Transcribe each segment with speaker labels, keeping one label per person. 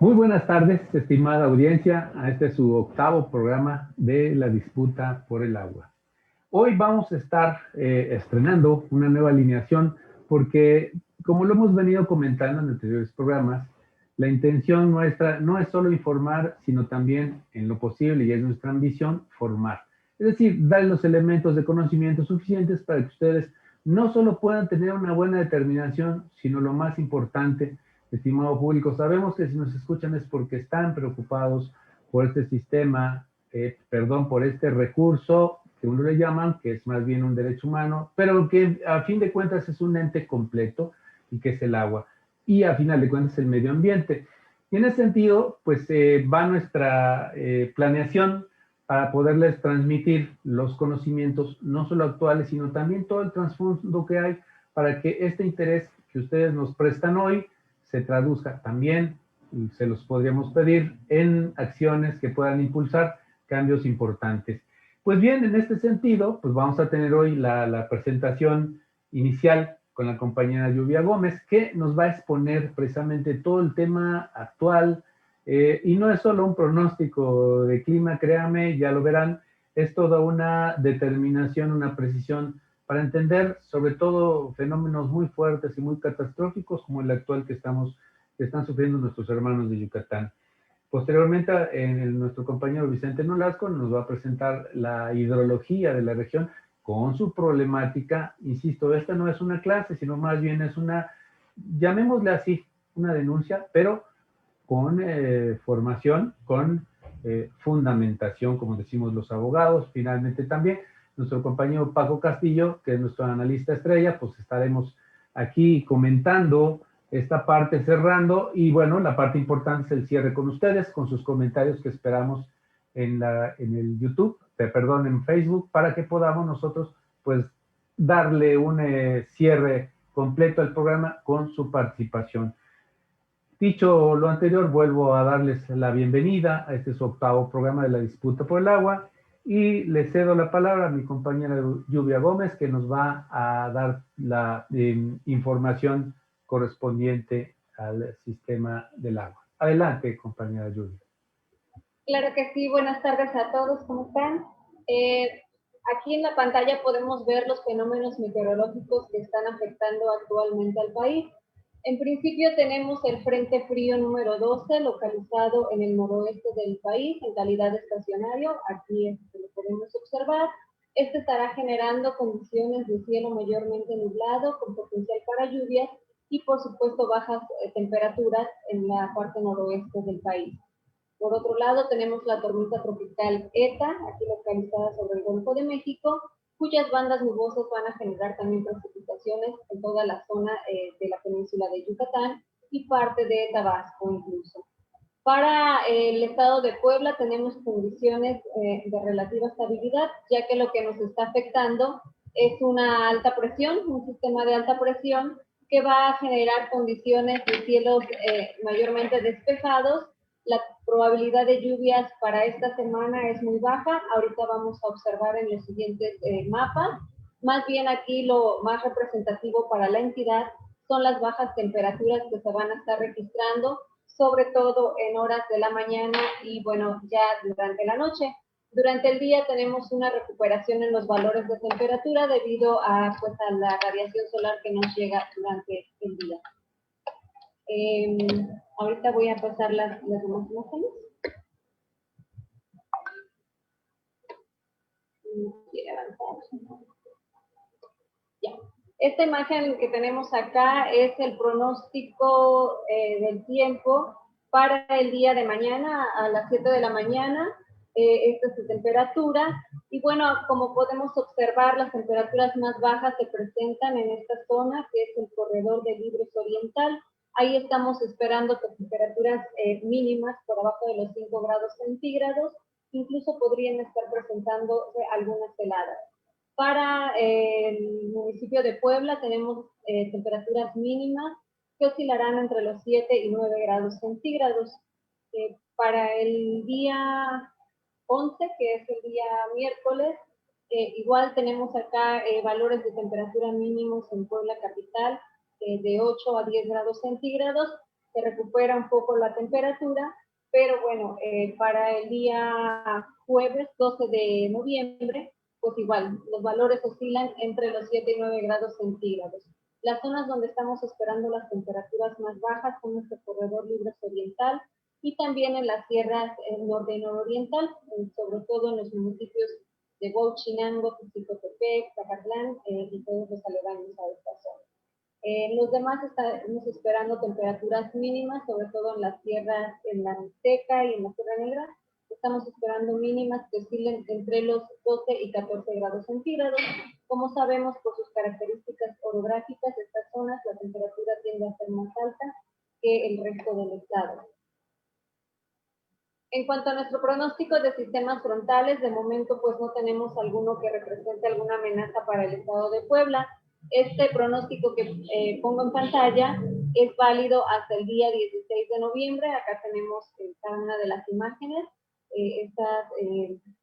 Speaker 1: Muy buenas tardes, estimada audiencia, a este su octavo programa de la disputa por el agua. Hoy vamos a estar estrenando una nueva alineación porque, como lo hemos venido comentando en anteriores programas, la intención nuestra no es solo informar, sino también, en lo posible, y es nuestra ambición, formar. Es decir, dar los elementos de conocimiento suficientes para que ustedes no solo puedan tener una buena determinación, sino lo más importante, estimado público, sabemos que si nos escuchan es porque están preocupados por este sistema, por este recurso que uno le llaman, que es más bien un derecho humano, pero que a fin de cuentas es un ente completo y que es el agua. Y a final de cuentas el medio ambiente. Y en ese sentido, pues va nuestra planeación para poderles transmitir los conocimientos, no solo actuales, sino también todo el trasfondo que hay para que este interés que ustedes nos prestan hoy se traduzca también, y se los podríamos pedir, en acciones que puedan impulsar cambios importantes. Pues bien, en este sentido, pues vamos a tener hoy la presentación inicial con la compañera Lluvia Gómez, que nos va a exponer precisamente todo el tema actual, y no es solo un pronóstico de clima, créame, ya lo verán, es toda una determinación, una precisión para entender sobre todo fenómenos muy fuertes y muy catastróficos como el actual que están sufriendo nuestros hermanos de Yucatán. Posteriormente, nuestro compañero Vicente Nolasco nos va a presentar la hidrología de la región con su problemática. Insisto, esta no es una clase, sino más bien es una, llamémosle así, una denuncia, pero con formación, con fundamentación, como decimos los abogados. Finalmente también nuestro compañero Paco Castillo, que es nuestro analista estrella, pues estaremos aquí comentando esta parte, cerrando, y bueno, la parte importante es el cierre con ustedes, con sus comentarios que esperamos en el YouTube, perdón, en Facebook, para que podamos nosotros pues darle un cierre completo al programa con su participación. Dicho lo anterior, vuelvo a darles la bienvenida a este su octavo programa de la disputa por el agua y le cedo la palabra a mi compañera Lluvia Gómez, que nos va a dar la información correspondiente al sistema del agua. Adelante, compañera Lluvia.
Speaker 2: Claro que sí, buenas tardes a todos, ¿cómo están? Aquí en la pantalla podemos ver los fenómenos meteorológicos que están afectando actualmente al país. En principio tenemos el Frente Frío número 12, localizado en el noroeste del país, en calidad de estacionario. Aquí lo podemos observar. Este estará generando condiciones de cielo mayormente nublado, con potencial para lluvias y, por supuesto, bajas temperaturas en la parte noroeste del país. Por otro lado, tenemos la tormenta tropical ETA, aquí localizada sobre el Golfo de México, cuyas bandas nubosas van a generar también precipitaciones en toda la zona de la península de Yucatán y parte de Tabasco incluso. Para el estado de Puebla tenemos condiciones de relativa estabilidad, ya que lo que nos está afectando es una alta presión, un sistema de alta presión que va a generar condiciones de cielos mayormente despejados. La probabilidad de lluvias para esta semana es muy baja. Ahorita vamos a observar en los siguientes mapas. Más bien aquí lo más representativo para la entidad son las bajas temperaturas que se van a estar registrando, sobre todo en horas de la mañana y bueno, ya durante la noche. Durante el día tenemos una recuperación en los valores de temperatura debido a, pues, a la radiación solar que nos llega durante el día. Ahorita voy a pasar las demás imágenes. ¿Quiere avanzar? Ya. Esta imagen que tenemos acá es el pronóstico del tiempo para el día de mañana a las 7 de la mañana. Esta es su temperatura. Y bueno, como podemos observar, las temperaturas más bajas se presentan en esta zona, que es el corredor de Libres Oriental. Ahí estamos esperando que temperaturas mínimas por abajo de los 5 grados centígrados, incluso podrían estar presentando algunas heladas. Para el municipio de Puebla tenemos temperaturas mínimas que oscilarán entre los 7 y 9 grados centígrados. Para el día 11, que es el día miércoles, igual tenemos acá valores de temperatura mínimos en Puebla capital de 8 a 10 grados centígrados, se recupera un poco la temperatura, pero bueno, para el día jueves 12 de noviembre, pues igual, los valores oscilan entre los 7 y 9 grados centígrados. Las zonas donde estamos esperando las temperaturas más bajas son nuestro corredor Libres Oriental y también en las sierras norte y nororiental, sobre todo en los municipios de Huauchinango, Tuxtepec, Zacatlán y todos los aledaños a esta zona. Los demás estamos esperando temperaturas mínimas, sobre todo en las sierras, en la Mixteca y en la Sierra Negra. Estamos esperando mínimas que oscilen entre los 12 y 14 grados centígrados. Como sabemos, por sus características orográficas, estas zonas, la temperatura tiende a ser más alta que el resto del estado. En cuanto a nuestro pronóstico de sistemas frontales, de momento pues no tenemos alguno que represente alguna amenaza para el estado de Puebla. Este pronóstico que pongo en pantalla es válido hasta el día 16 de noviembre. Acá tenemos cada una de las imágenes. Estas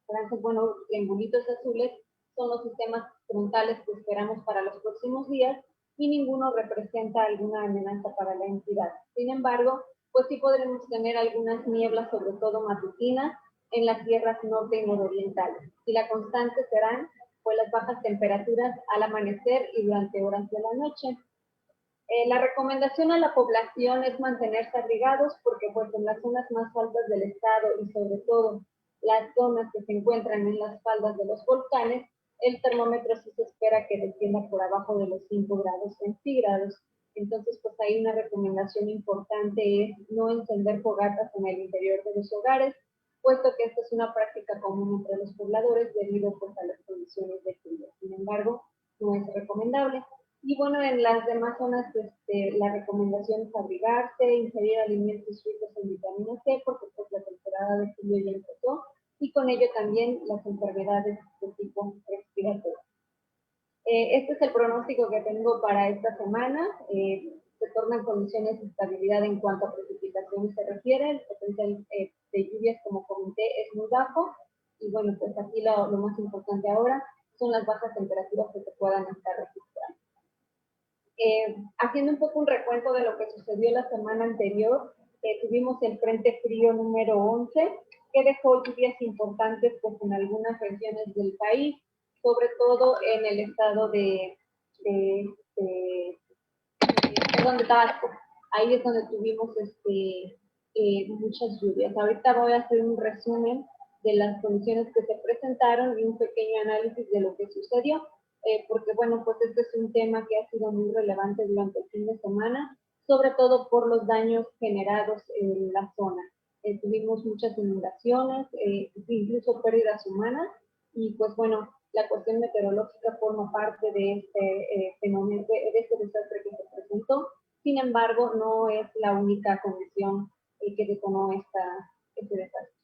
Speaker 2: franjas, bueno, triangulitos azules son los sistemas frontales que esperamos para los próximos días y ninguno representa alguna amenaza para la entidad. Sin embargo, pues sí podremos tener algunas nieblas, sobre todo matutinas, en las sierras norte y nororiental. Y la constante serán pues las bajas temperaturas al amanecer y durante horas de la noche. La recomendación a la población es mantenerse abrigados porque pues en las zonas más altas del estado y sobre todo las zonas que se encuentran en las faldas de los volcanes, el termómetro sí se espera que descienda por abajo de los 5 grados centígrados. Entonces, pues ahí una recomendación importante es no encender fogatas en el interior de los hogares, puesto que esta es una práctica común entre los pobladores debido pues, a las condiciones de clima. Sin embargo, no es recomendable. Y bueno, en las demás zonas la recomendación es abrigarse, ingerir alimentos ricos en vitamina C, porque pues la temporada de frío ya empezó, y con ello también las enfermedades de tipo respiratorio. Este es el pronóstico que tengo para esta semana. Se tornan condiciones de estabilidad en cuanto a precipitaciones se refiere. El potencial de lluvias, como comenté, es muy bajo. Y bueno, pues aquí lo más importante ahora son las bajas temperaturas que se puedan estar registrando. Haciendo un poco un recuento de lo que sucedió la semana anterior, tuvimos el Frente Frío número 11, que dejó lluvias importantes pues, en algunas regiones del país, sobre todo en el estado de Tabasco. Ahí es donde tuvimos muchas lluvias. Ahorita voy a hacer un resumen de las condiciones que se presentaron y un pequeño análisis de lo que sucedió, porque bueno, pues este es un tema que ha sido muy relevante durante el fin de semana, sobre todo por los daños generados en la zona. Tuvimos muchas inundaciones, incluso pérdidas humanas, y pues bueno, la cuestión meteorológica forma parte de este fenómeno, de este desastre que se presentó. Sin embargo, no es la única condición que detonó este desastre.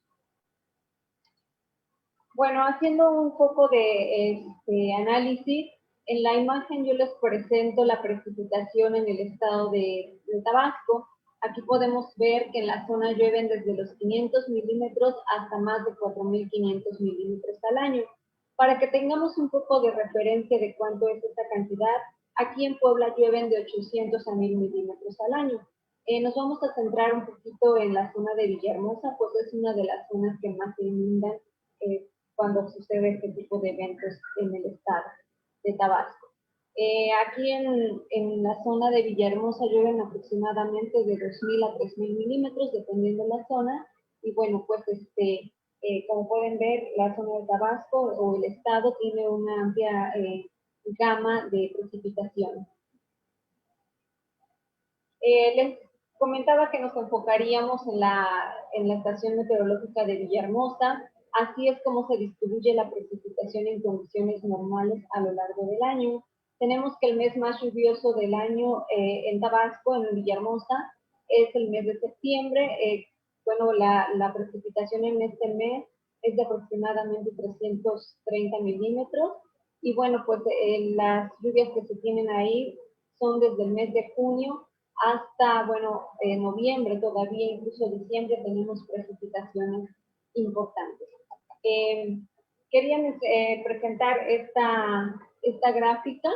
Speaker 2: Bueno, haciendo un poco de análisis, en la imagen yo les presento la precipitación en el estado de Tabasco. Aquí podemos ver que en la zona llueven desde los 500 milímetros hasta más de 4.500 milímetros al año. Para que tengamos un poco de referencia de cuánto es esta cantidad, aquí en Puebla llueven de 800 a 1.000 milímetros al año. Nos vamos a centrar un poquito en la zona de Villahermosa, pues es una de las zonas que más se inundan cuando sucede este tipo de eventos en el estado de Tabasco. Aquí en la zona de Villahermosa llueven aproximadamente de 2.000 a 3.000 milímetros, dependiendo de la zona, y bueno, pues como pueden ver, la zona de Tabasco o el estado tiene una amplia gama de precipitación. Les comentaba que nos enfocaríamos en la estación meteorológica de Villahermosa. Así es como se distribuye la precipitación en condiciones normales a lo largo del año. Tenemos que el mes más lluvioso del año en Tabasco, en Villahermosa, es el mes de septiembre. Bueno, la precipitación en este mes es de aproximadamente 330 milímetros. Y bueno, pues las lluvias que se tienen ahí son desde el mes de junio hasta, bueno, noviembre, todavía incluso diciembre tenemos precipitaciones importantes. Quería presentar esta gráfica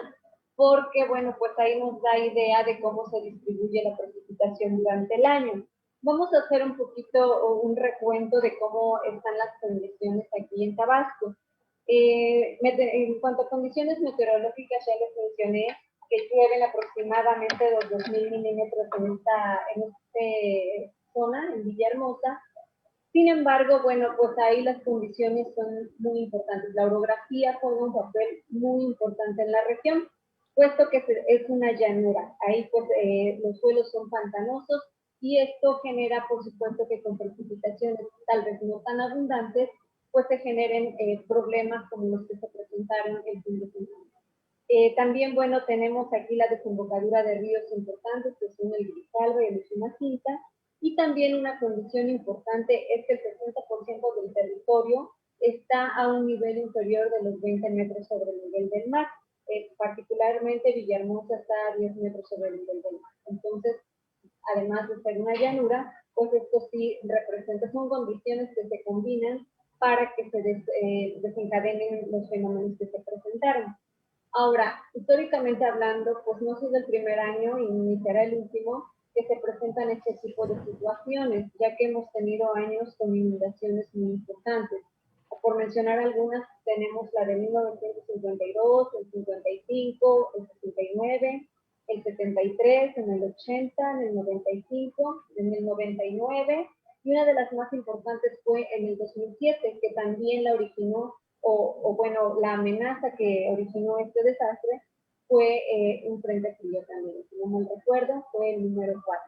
Speaker 2: porque, bueno, pues ahí nos da idea de cómo se distribuye la precipitación durante el año. Vamos a hacer un poquito un recuento de cómo están las condiciones aquí en Tabasco. En cuanto a condiciones meteorológicas, ya les mencioné que llueven aproximadamente los 2.000 milímetros en esta zona, en Villahermosa. Sin embargo, bueno, pues ahí las condiciones son muy importantes. La orografía juega un papel muy importante en la región, puesto que es una llanura. Ahí pues los suelos son pantanosos y esto genera, por supuesto, que con precipitaciones tal vez no tan abundantes, pues se generen problemas como los que se presentaron el fin de semana. También, bueno, tenemos aquí la desembocadura de ríos importantes, que son el Grijalva y el Usumacinta, y también una condición importante es que el 60% del territorio está a un nivel inferior de los 20 metros sobre el nivel del mar. Particularmente Villahermosa está a 10 metros sobre el nivel del mar. Entonces, además de ser una llanura, pues esto sí representa, son condiciones que se combinan para que se desencadenen los fenómenos que se presentaron. Ahora, históricamente hablando, pues no ha sido el primer año y ni será el último que se presentan este tipo de situaciones, ya que hemos tenido años con inundaciones muy importantes. Por mencionar algunas, tenemos la de 1952, el 55, el 69, el 73, en el 80, en el 95, en el 99, y una de las más importantes fue en el 2007, que también la originó bueno, la amenaza que originó este desastre fue un frente frío también, si no mal recuerdo, fue el número 4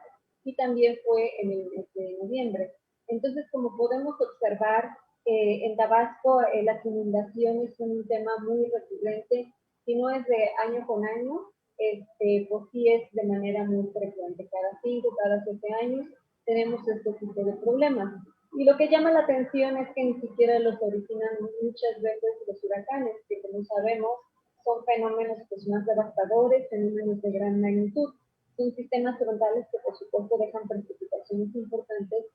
Speaker 2: y también fue en el mes de noviembre. Entonces, como podemos observar, en Tabasco las inundaciones son un tema muy recurrente, si no es de año con año, pues sí es de manera muy frecuente, cada 5, cada 7 años tenemos este tipo de problemas. Y lo que llama la atención es que ni siquiera los originan muchas veces los huracanes, que como sabemos son fenómenos pues, más devastadores, fenómenos de gran magnitud. Son sistemas frontales que por supuesto dejan precipitaciones importantes,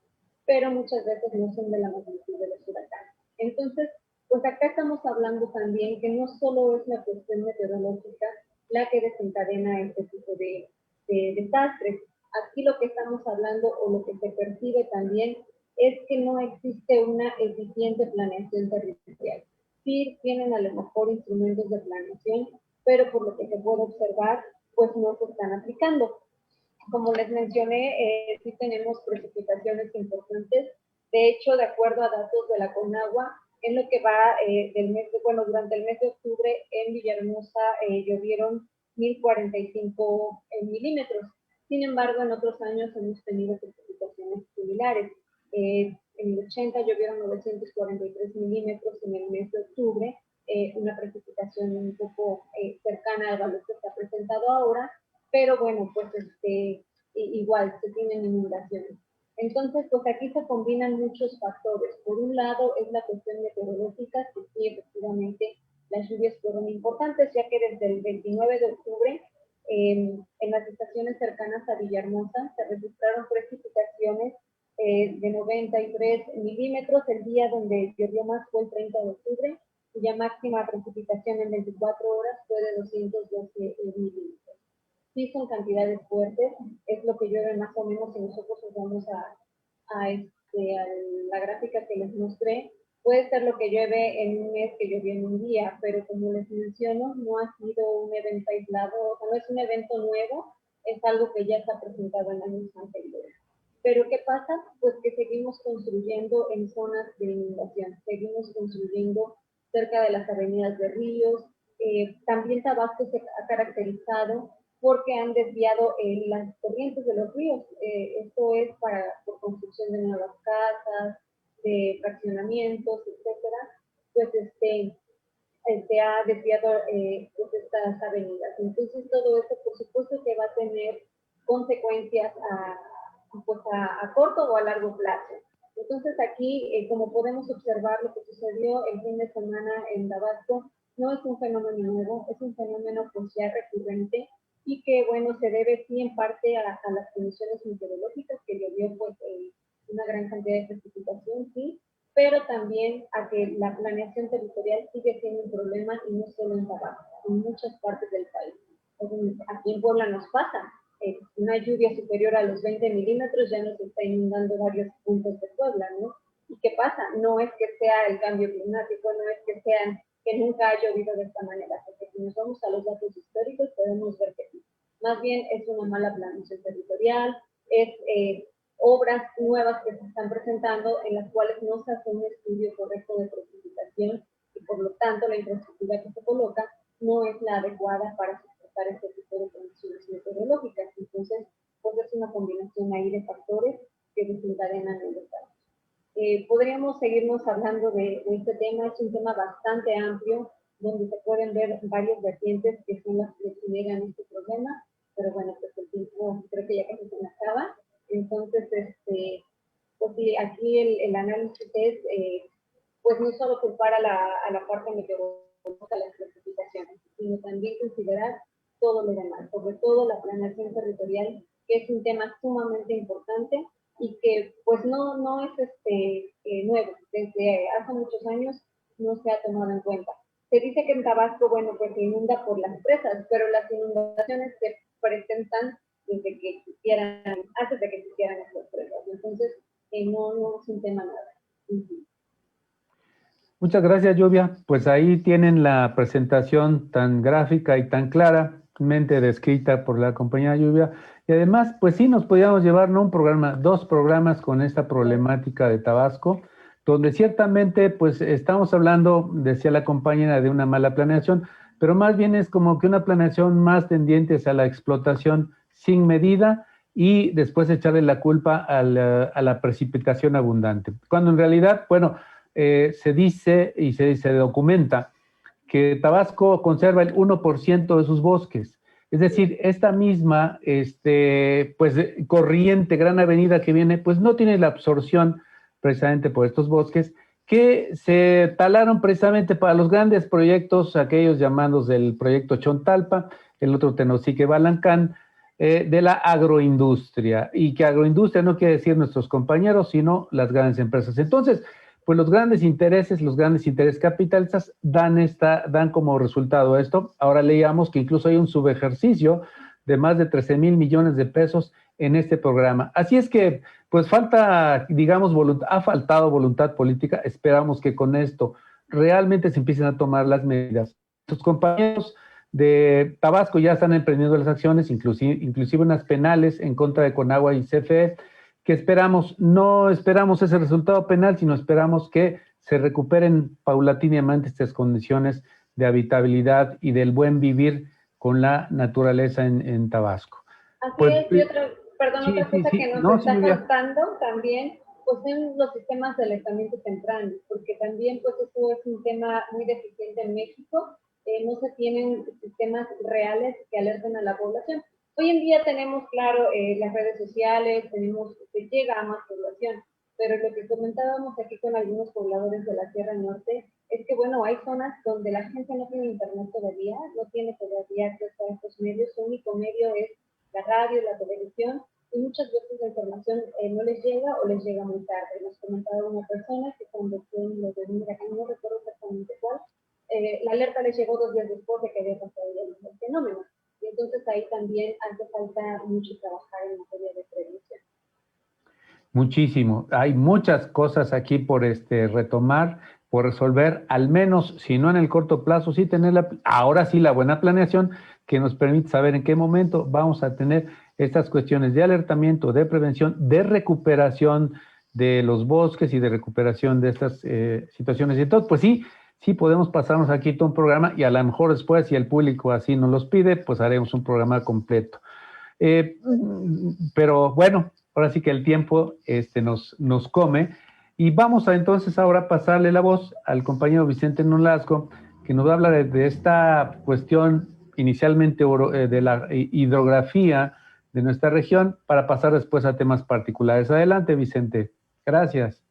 Speaker 2: pero muchas veces no son de la magnitud de los huracanes. Entonces, pues acá estamos hablando también que no solo es la cuestión meteorológica la que desencadena este tipo de desastres. Aquí lo que estamos hablando o lo que se percibe también es que no existe una eficiente planeación territorial. Sí tienen a lo mejor instrumentos de planeación, pero por lo que se puede observar, pues no se están aplicando. Como les mencioné, sí tenemos precipitaciones importantes. De hecho, de acuerdo a datos de la CONAGUA, en lo que va durante el mes de octubre en Villahermosa llovieron 1.045 milímetros. Sin embargo, en otros años hemos tenido precipitaciones similares. En el 80 llovieron 943 milímetros en el mes de octubre, una precipitación un poco cercana al valor que se ha presentado ahora, pero bueno, pues igual se tienen inundaciones. Entonces, pues aquí se combinan muchos factores. Por un lado es la cuestión meteorológica, que sí, efectivamente, las lluvias fueron importantes, ya que desde el 29 de octubre, en las estaciones cercanas a Villahermosa, se registraron precipitaciones de 93 milímetros. El día donde llovió más fue el 30 de octubre, cuya máxima precipitación en 24 horas fue de 212 milímetros. Sí son cantidades fuertes, es lo que llueve más o menos si nosotros nos vamos a la gráfica que les mostré. Puede ser lo que llueve en un mes que llovió en un día, pero como les menciono, no ha sido un evento aislado, o sea, no es un evento nuevo, es algo que ya está presentado en años anteriores. Pero ¿qué pasa? Pues que seguimos construyendo en zonas de inundación, seguimos construyendo cerca de las avenidas de ríos. También Tabasco se ha caracterizado porque han desviado las corrientes de los ríos. Esto es por construcción de nuevas casas, de fraccionamientos, etcétera. Pues se ha desviado pues estas avenidas. Entonces todo esto, por supuesto, que va a tener consecuencias a corto o a largo plazo. Entonces aquí, como podemos observar, lo que sucedió el fin de semana en Tabasco no es un fenómeno nuevo, es un fenómeno pues ya recurrente y que, bueno, se debe sí en parte a las condiciones meteorológicas, que llovió pues una gran cantidad de precipitación, sí, pero también a que la planeación territorial sigue siendo un problema y no solo en Tabasco, en muchas partes del país. Aquí en Puebla nos pasa. Una lluvia superior a los 20 milímetros ya nos está inundando varios puntos de Puebla, ¿no? ¿Y qué pasa? No es que sea el cambio climático, no es que nunca ha llovido de esta manera, porque si nos vamos a los datos históricos podemos ver que sí. Más bien es una mala planeación territorial, es obras nuevas que se están presentando en las cuales no se hace un estudio correcto de precipitación y por lo tanto la infraestructura que se coloca no es la adecuada para soportar este tipo de condiciones meteorológicas. Entonces, pues es una combinación ahí de factores que desencadenan el desastre. Podríamos seguirnos hablando de este tema, es un tema bastante amplio, donde se pueden ver varias vertientes que son las que generan este problema, pero bueno, pues el tiempo creo que ya casi se me acaba. Entonces, pues sí, aquí el análisis es, pues no solo culpar a la parte meteorológica, las precipitaciones, sino también considerar todo lo demás, sobre todo la planeación territorial, que es un tema sumamente importante y que pues no es nuevo, desde hace muchos años no se ha tomado en cuenta. Se dice que en Tabasco, bueno, pues se inunda por las presas, pero las inundaciones se presentan antes de que existieran estas presas. Entonces, no es un tema nada.
Speaker 1: Muchas gracias, Lluvia. Pues ahí tienen la presentación tan gráfica y tan claramente descrita por la compañera Lluvia. Y además, pues sí, nos podíamos llevar no un programa, 2 programas con esta problemática de Tabasco, donde ciertamente, pues estamos hablando, decía la compañera, de una mala planeación, pero más bien es como que una planeación más tendiente a la explotación sin medida y después echarle la culpa a la precipitación abundante. Cuando en realidad, bueno, se dice y se documenta que Tabasco conserva el 1% de sus bosques. Es decir, esta misma pues, corriente, gran avenida que viene, pues no tiene la absorción precisamente por estos bosques que se talaron precisamente para los grandes proyectos, aquellos llamados del proyecto Chontalpa, el otro Tenosique Balancán, de la agroindustria. Y que agroindustria no quiere decir nuestros compañeros, sino las grandes empresas. Entonces, pues los grandes intereses capitalistas dan como resultado esto. Ahora leíamos que incluso hay un subejercicio de más de 13,000 millones de pesos en este programa. Así es que, pues falta, digamos, ha faltado voluntad política. Esperamos que con esto realmente se empiecen a tomar las medidas. Sus compañeros de Tabasco ya están emprendiendo las acciones, inclusive unas penales en contra de Conagua y CFE, que no esperamos ese resultado penal, sino esperamos que se recuperen paulatinamente estas condiciones de habitabilidad y del buen vivir con la naturaleza en Tabasco.
Speaker 2: Así pues, es, y otra cosa que nos está faltando también, pues son los sistemas de alertamiento temprano, porque también pues eso es un tema muy deficiente en México, no se tienen sistemas reales que alerten a la población. Hoy en día tenemos, claro, las redes sociales, se llega a más población, pero lo que comentábamos aquí con algunos pobladores de la Sierra Norte es que, bueno, hay zonas donde la gente no tiene internet todavía, no tiene todavía acceso a estos medios, su único medio es la radio, la televisión, y muchas veces la información no les llega o les llega muy tarde. Nos comentaba una persona que cuando fue en lo de un huracán, no recuerdo exactamente cuál, la alerta les llegó 2 días después de que había pasado el fenómeno. Y entonces ahí también hace falta mucho trabajar en materia de prevención.
Speaker 1: Muchísimo. Hay muchas cosas aquí por retomar, por resolver, al menos, si no en el corto plazo, sí tener ahora sí la buena planeación que nos permite saber en qué momento vamos a tener estas cuestiones de alertamiento, de prevención, de recuperación de los bosques y de recuperación de estas situaciones. Y entonces, pues sí podemos pasarnos aquí todo un programa y a lo mejor después, si el público así nos los pide, pues haremos un programa completo. Pero bueno, ahora sí que el tiempo nos come y vamos a entonces ahora pasarle la voz al compañero Vicente Nolasco, que nos habla de esta cuestión inicialmente de la hidrografía de nuestra región para pasar después a temas particulares. Adelante, Vicente. Gracias.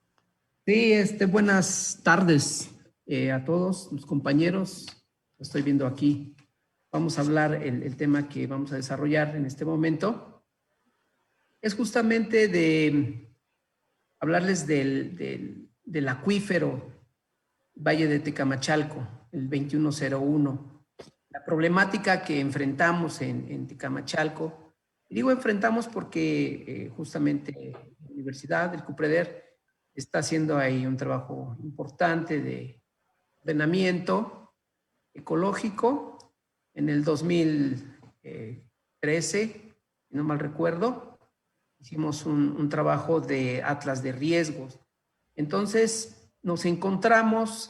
Speaker 3: Sí, buenas tardes a todos los compañeros. Estoy viendo aquí. Vamos a hablar el tema que vamos a desarrollar en este momento. Es justamente de hablarles del acuífero Valle de Tecamachalco, el 2101. la problemática que enfrentamos en Tecamachalco. Y digo enfrentamos porque justamente la Universidad del CUPREDER está haciendo ahí un trabajo importante de ordenamiento ecológico. En el 2013, si no mal recuerdo, hicimos un trabajo de atlas de riesgos. Entonces nos encontramos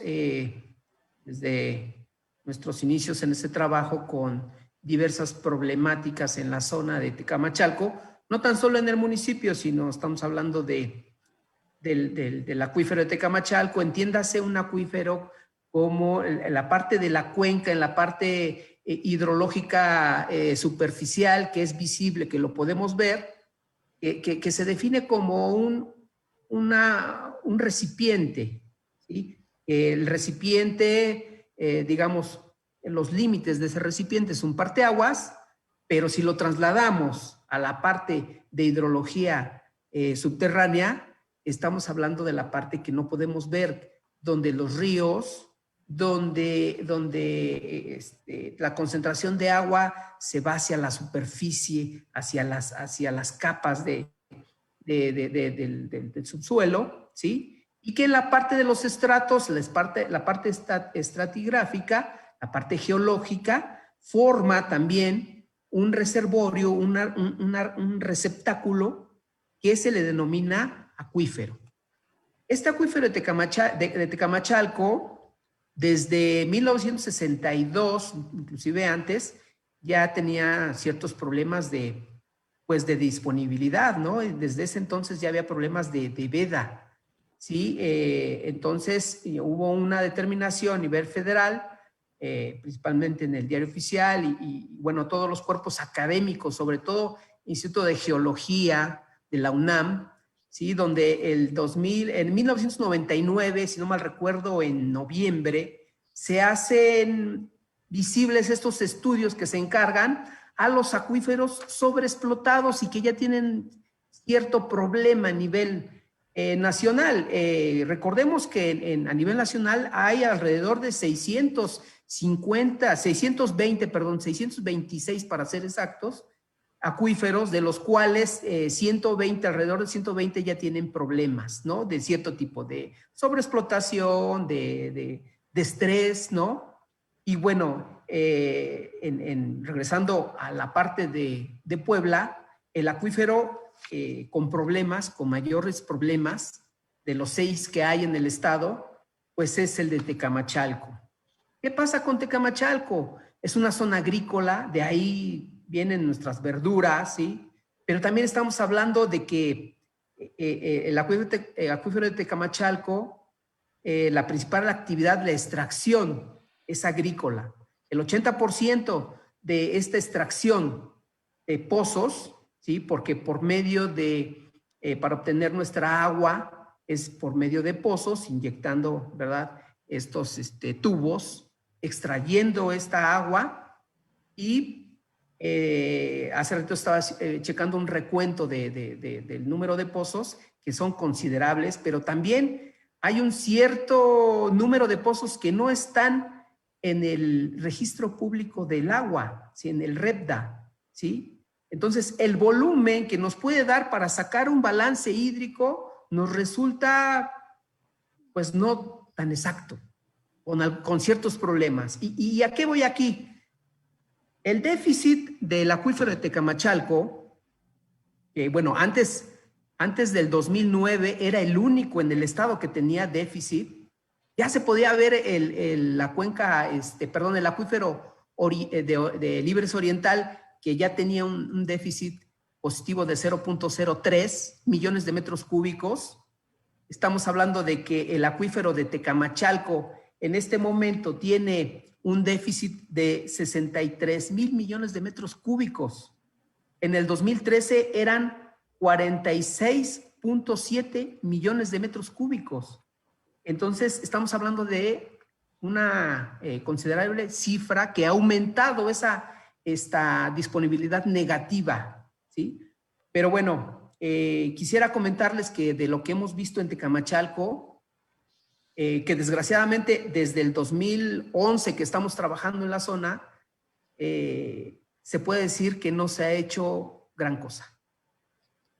Speaker 3: desde nuestros inicios en ese trabajo con diversas problemáticas en la zona de Tecamachalco, no tan solo en el municipio, sino estamos hablando del acuífero de Tecamachalco. Entiéndase un acuífero como en la parte de la cuenca, en la parte hidrológica superficial, que es visible, que lo podemos ver, que se define como un recipiente, ¿sí? El recipiente, digamos, en los límites de ese recipiente es un parteaguas, pero si lo trasladamos a la parte de hidrología subterránea, estamos hablando de la parte que no podemos ver, donde los ríos, donde la concentración de agua se va hacia la superficie, hacia las capas del subsuelo, ¿sí? Y que en la parte de los estratos, la parte estratigráfica, la parte geológica, forma también un reservorio, un receptáculo que se le denomina acuífero. Este acuífero de Tecamachalco, desde 1962, inclusive antes, ya tenía ciertos problemas de disponibilidad, ¿no? Y desde ese entonces ya había problemas de veda, ¿sí? Entonces hubo una determinación a nivel federal, principalmente en el Diario Oficial y bueno, todos los cuerpos académicos, sobre todo Instituto de Geología de la UNAM, ¿sí? Donde en 1999, si no mal recuerdo, en noviembre, se hacen visibles estos estudios que se encargan a los acuíferos sobreexplotados y que ya tienen cierto problema a nivel nacional. Recordemos que a nivel nacional hay alrededor de 626 para ser exactos, acuíferos, de los cuales 120, alrededor de 120 ya tienen problemas, ¿no? De cierto tipo de sobreexplotación, de estrés, ¿no? Y bueno, regresando a la parte de Puebla, el acuífero con mayores problemas, de los 6 que hay en el estado, pues es el de Tecamachalco. ¿Qué pasa con Tecamachalco? Es una zona agrícola, de ahí vienen nuestras verduras, ¿sí? Pero también estamos hablando de que el acuífero de Tecamachalco, la principal actividad, la extracción, es agrícola. El 80% de esta extracción de pozos, ¿sí? Porque por medio para obtener nuestra agua, es por medio de pozos, inyectando, ¿verdad?, estos tubos, extrayendo esta agua. Y hace rato estaba checando un recuento del número de pozos, que son considerables, pero también hay un cierto número de pozos que no están en el registro público del agua, ¿sí? En el REPDA, ¿sí? Entonces, el volumen que nos puede dar para sacar un balance hídrico nos resulta, pues, no tan exacto, con ciertos problemas. ¿Y a qué voy aquí? El déficit del acuífero de Tecamachalco, que bueno, antes del 2009 era el único en el estado que tenía déficit. Ya se podía ver la cuenca, el acuífero de Libres Oriental, que ya tenía un déficit positivo de 0.03 millones de metros cúbicos. Estamos hablando de que el acuífero de Tecamachalco en este momento tiene un déficit de 63 mil millones de metros cúbicos. En el 2013 eran 46.7 millones de metros cúbicos. Entonces, estamos hablando de una considerable cifra que ha aumentado esta disponibilidad negativa, ¿sí? Pero bueno, quisiera comentarles que de lo que hemos visto en Tecamachalco, que desgraciadamente desde el 2011 que estamos trabajando en la zona, se puede decir que no se ha hecho gran cosa.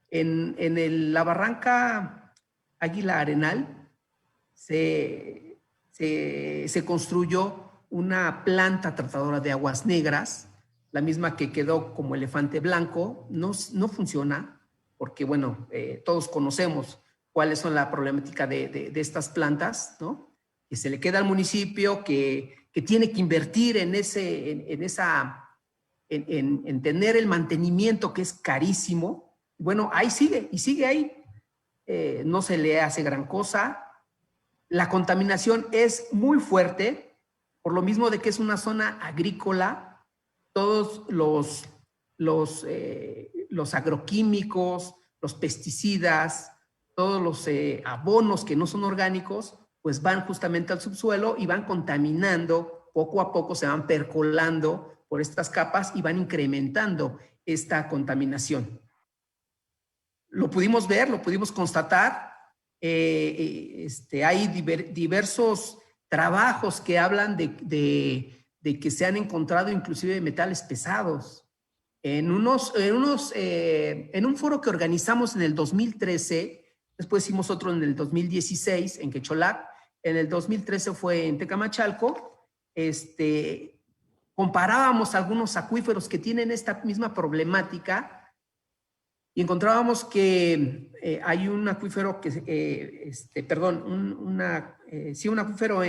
Speaker 3: En la barranca Águila Arenal se construyó una planta tratadora de aguas negras, la misma que quedó como elefante blanco. No funciona porque, bueno, todos conocemos cuáles son la problemática de estas plantas, ¿no? Que se le queda al municipio, que tiene que invertir en tener el mantenimiento, que es carísimo. Bueno, ahí sigue, y sigue ahí. No se le hace gran cosa. La contaminación es muy fuerte, por lo mismo de que es una zona agrícola. Todos los agroquímicos, los pesticidas, todos los abonos que no son orgánicos, pues van justamente al subsuelo y van contaminando, poco a poco se van percolando por estas capas y van incrementando esta contaminación. Lo pudimos ver, lo pudimos constatar. Hay diversos trabajos que hablan de que se han encontrado inclusive metales pesados. En un foro que organizamos en el 2013, después hicimos otro en el 2016 en Quecholac, en el 2013 fue en Tecamachalco. Comparábamos algunos acuíferos que tienen esta misma problemática y encontrábamos que hay un acuífero que, un acuífero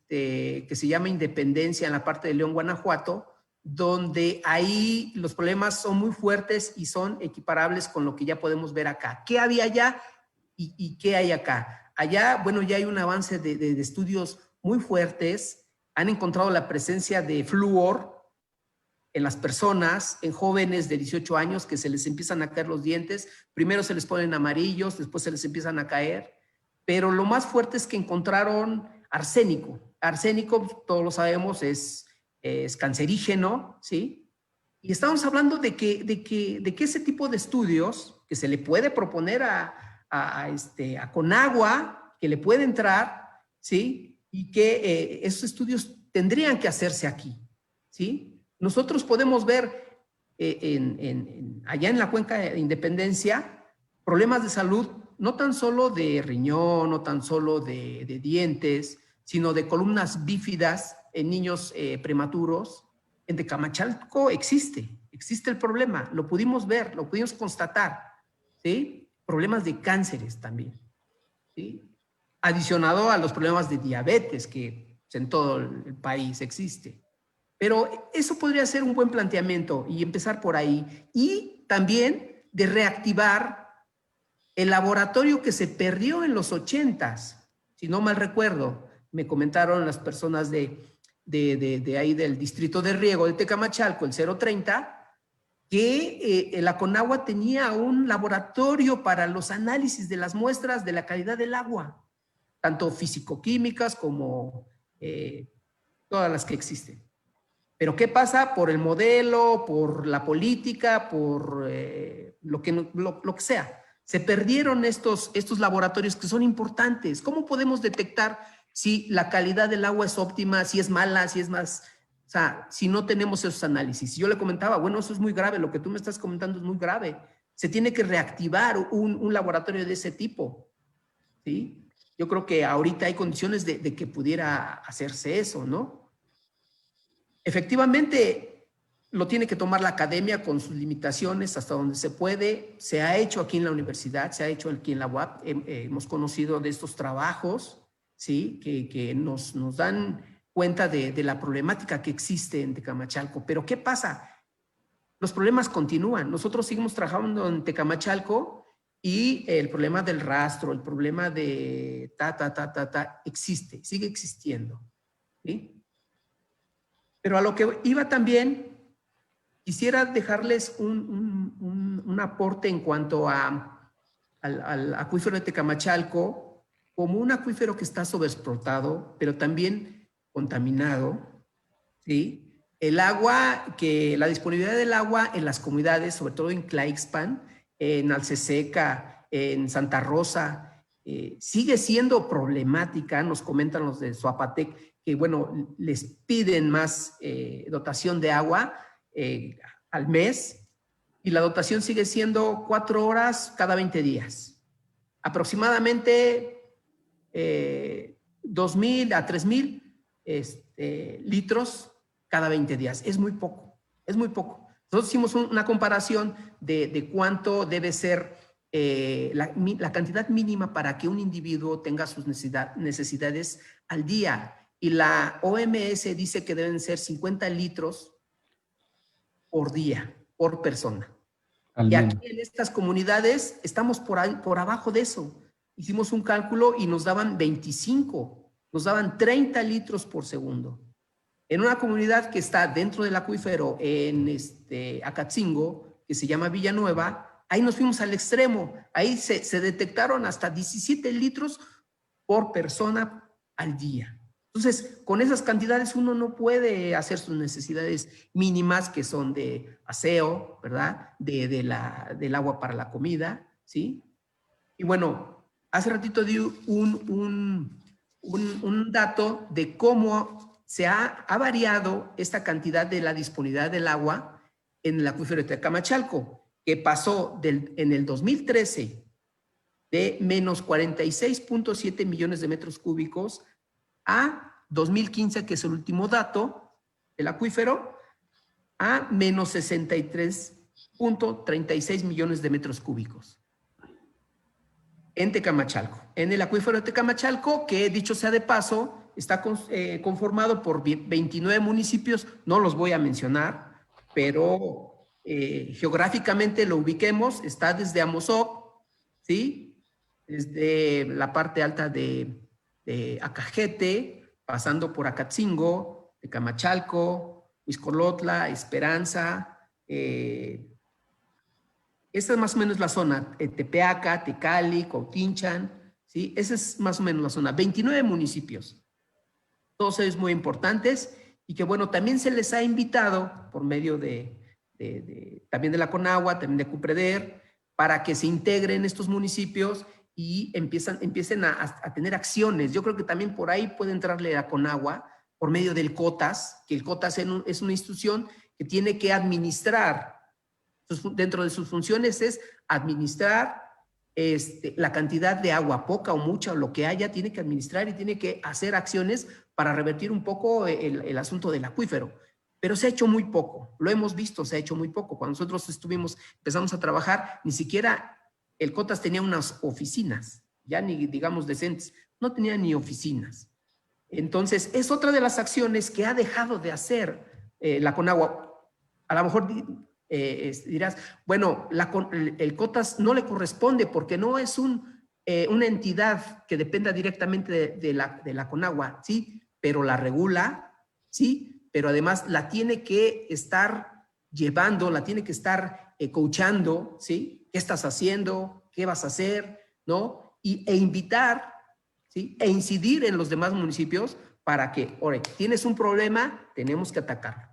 Speaker 3: que se llama Independencia en la parte de León, Guanajuato, donde ahí los problemas son muy fuertes y son equiparables con lo que ya podemos ver acá. ¿Qué había allá y qué hay acá? Allá, bueno, ya hay un avance de estudios muy fuertes. Han encontrado la presencia de flúor en las personas, en jóvenes de 18 años que se les empiezan a caer los dientes. Primero se les ponen amarillos, después se les empiezan a caer. Pero lo más fuerte es que encontraron arsénico. Arsénico, todos lo sabemos, es cancerígeno, ¿sí? Y estamos hablando de que ese tipo de estudios que se le puede proponer a Conagua, que le puede entrar, ¿sí? Y que esos estudios tendrían que hacerse aquí, ¿sí? Nosotros podemos ver allá en la cuenca de Independencia problemas de salud, no tan solo de riñón, no tan solo de dientes, sino de columnas bífidas en niños prematuros. En Tecamachalco existe el problema, lo pudimos ver, lo pudimos constatar, ¿sí? Problemas de cánceres también, ¿sí? Adicionado a los problemas de diabetes que en todo el país existe. Pero eso podría ser un buen planteamiento y empezar por ahí. Y también de reactivar el laboratorio que se perdió en los 80s, si no mal recuerdo. Me comentaron las personas de ahí del distrito de riego de Tecamachalco, el 030, que la Conagua tenía un laboratorio para los análisis de las muestras de la calidad del agua, tanto físico-químicas como todas las que existen. Pero ¿qué pasa? Por el modelo, por la política, por lo que sea. Se perdieron estos laboratorios que son importantes. ¿Cómo podemos detectar si la calidad del agua es óptima, si es mala, si es más... O sea, si no tenemos esos análisis? Yo le comentaba, bueno, eso es muy grave, lo que tú me estás comentando es muy grave. Se tiene que reactivar un laboratorio de ese tipo, ¿sí? Yo creo que ahorita hay condiciones de que pudiera hacerse eso, ¿no? Efectivamente, lo tiene que tomar la academia con sus limitaciones hasta donde se puede. Se ha hecho aquí en la universidad, se ha hecho aquí en la UAP. Hemos conocido de estos trabajos, ¿sí? Que nos dan cuenta de la problemática que existe en Tecamachalco. Pero ¿qué pasa? Los problemas continúan. Nosotros seguimos trabajando en Tecamachalco y el problema del rastro, el problema de existe, sigue existiendo, ¿sí? Pero a lo que iba también, quisiera dejarles un aporte en cuanto al acuífero de Tecamachalco, como un acuífero que está sobreexplotado, pero también contaminado, ¿sí? El agua, la disponibilidad del agua en las comunidades, sobre todo en Tlaixpan, en Alceseca, en Santa Rosa, sigue siendo problemática. Nos comentan los de Zoapatec bueno, les piden más dotación de agua al mes, y la dotación sigue siendo 4 horas cada 20 días. Aproximadamente 2,000 a 3,000 litros cada 20 días. Es muy poco, es muy poco. Nosotros hicimos una comparación de cuánto debe ser la cantidad mínima para que un individuo tenga sus necesidades al día. Y la OMS dice que deben ser 50 litros por día, por persona. Y aquí en estas comunidades estamos por abajo de eso. Hicimos un cálculo y nos daban 25, nos daban 30 litros por segundo. En una comunidad que está dentro del acuífero en Acatzingo, que se llama Villanueva, ahí nos fuimos al extremo. Ahí se detectaron hasta 17 litros por persona al día. Entonces, con esas cantidades uno no puede hacer sus necesidades mínimas, que son de aseo, ¿verdad? Del agua para la comida, ¿sí? Y bueno, hace ratito di un dato de cómo se ha variado esta cantidad de la disponibilidad del agua en el acuífero de Tecamachalco, que pasó en el 2013 de menos 46.7 millones de metros cúbicos a 2015, que es el último dato del acuífero, a menos 63.36 millones de metros cúbicos. En Tecamachalco. En el acuífero de Tecamachalco, que dicho sea de paso, está conformado por 29 municipios, no los voy a mencionar, pero geográficamente lo ubiquemos, está desde Amozoc, ¿sí? Desde la parte alta de Acajete, pasando por Acatzingo, Tecamachalco, Huixcolotla, Esperanza. Esta es más o menos la zona, Tepeaca, Tecali, Cuautinchan, ¿sí? Esa es más o menos la zona, 29 municipios. Todos ellos muy importantes y que, bueno, también se les ha invitado por medio también de la Conagua, también de Cupreder, para que se integren estos municipios y empiecen a tener acciones. Yo creo que también por ahí puede entrarle a Conagua por medio del COTAS, que el COTAS es una institución que tiene que administrar, dentro de sus funciones es administrar la cantidad de agua, poca o mucha o lo que haya, tiene que administrar y tiene que hacer acciones para revertir un poco el asunto del acuífero. Pero se ha hecho muy poco, lo hemos visto, se ha hecho muy poco. Cuando nosotros empezamos a trabajar, ni siquiera el COTAS tenía unas oficinas, ya ni digamos decentes, no tenía ni oficinas. Entonces, es otra de las acciones que ha dejado de hacer la Conagua. A lo mejor dirás, bueno, el COTAS no le corresponde porque no es una entidad que dependa directamente de la Conagua, ¿sí? Pero la regula, ¿sí? Pero además la tiene que estar llevando, la tiene que estar coachando, ¿sí? ¿Qué estás haciendo? ¿Qué vas a hacer? ¿No? E invitar, ¿sí? E incidir en los demás municipios para que, oye, tienes un problema, tenemos que atacarlo.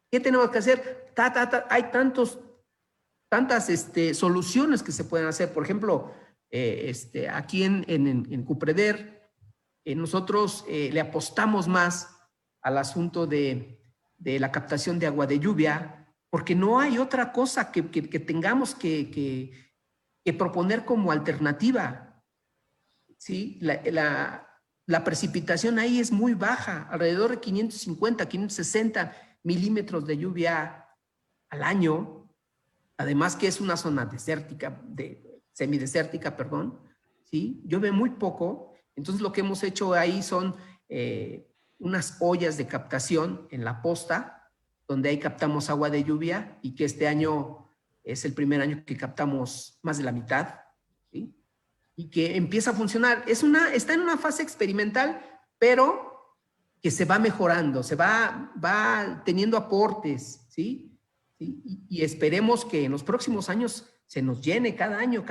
Speaker 3: ¿Qué tenemos que hacer? Hay tantas soluciones que se pueden hacer. Por ejemplo, aquí en Cupreder, nosotros le apostamos más al asunto de la captación de agua de lluvia, porque no hay otra cosa que tengamos que proponer como alternativa, ¿sí? La precipitación ahí es muy baja, alrededor de 550, 560 milímetros de lluvia al año, además que es una zona desértica, semidesértica, perdón, ¿sí? Llueve muy poco, entonces lo que hemos hecho ahí son unas ollas de captación en la posta, donde ahí captamos agua de lluvia y que este año es el primer año que captamos más de la mitad, ¿sí? Y que empieza a funcionar. Está en una fase experimental, pero que se va mejorando, se va teniendo aportes, ¿sí? Y esperemos que en los próximos años se nos llene cada año.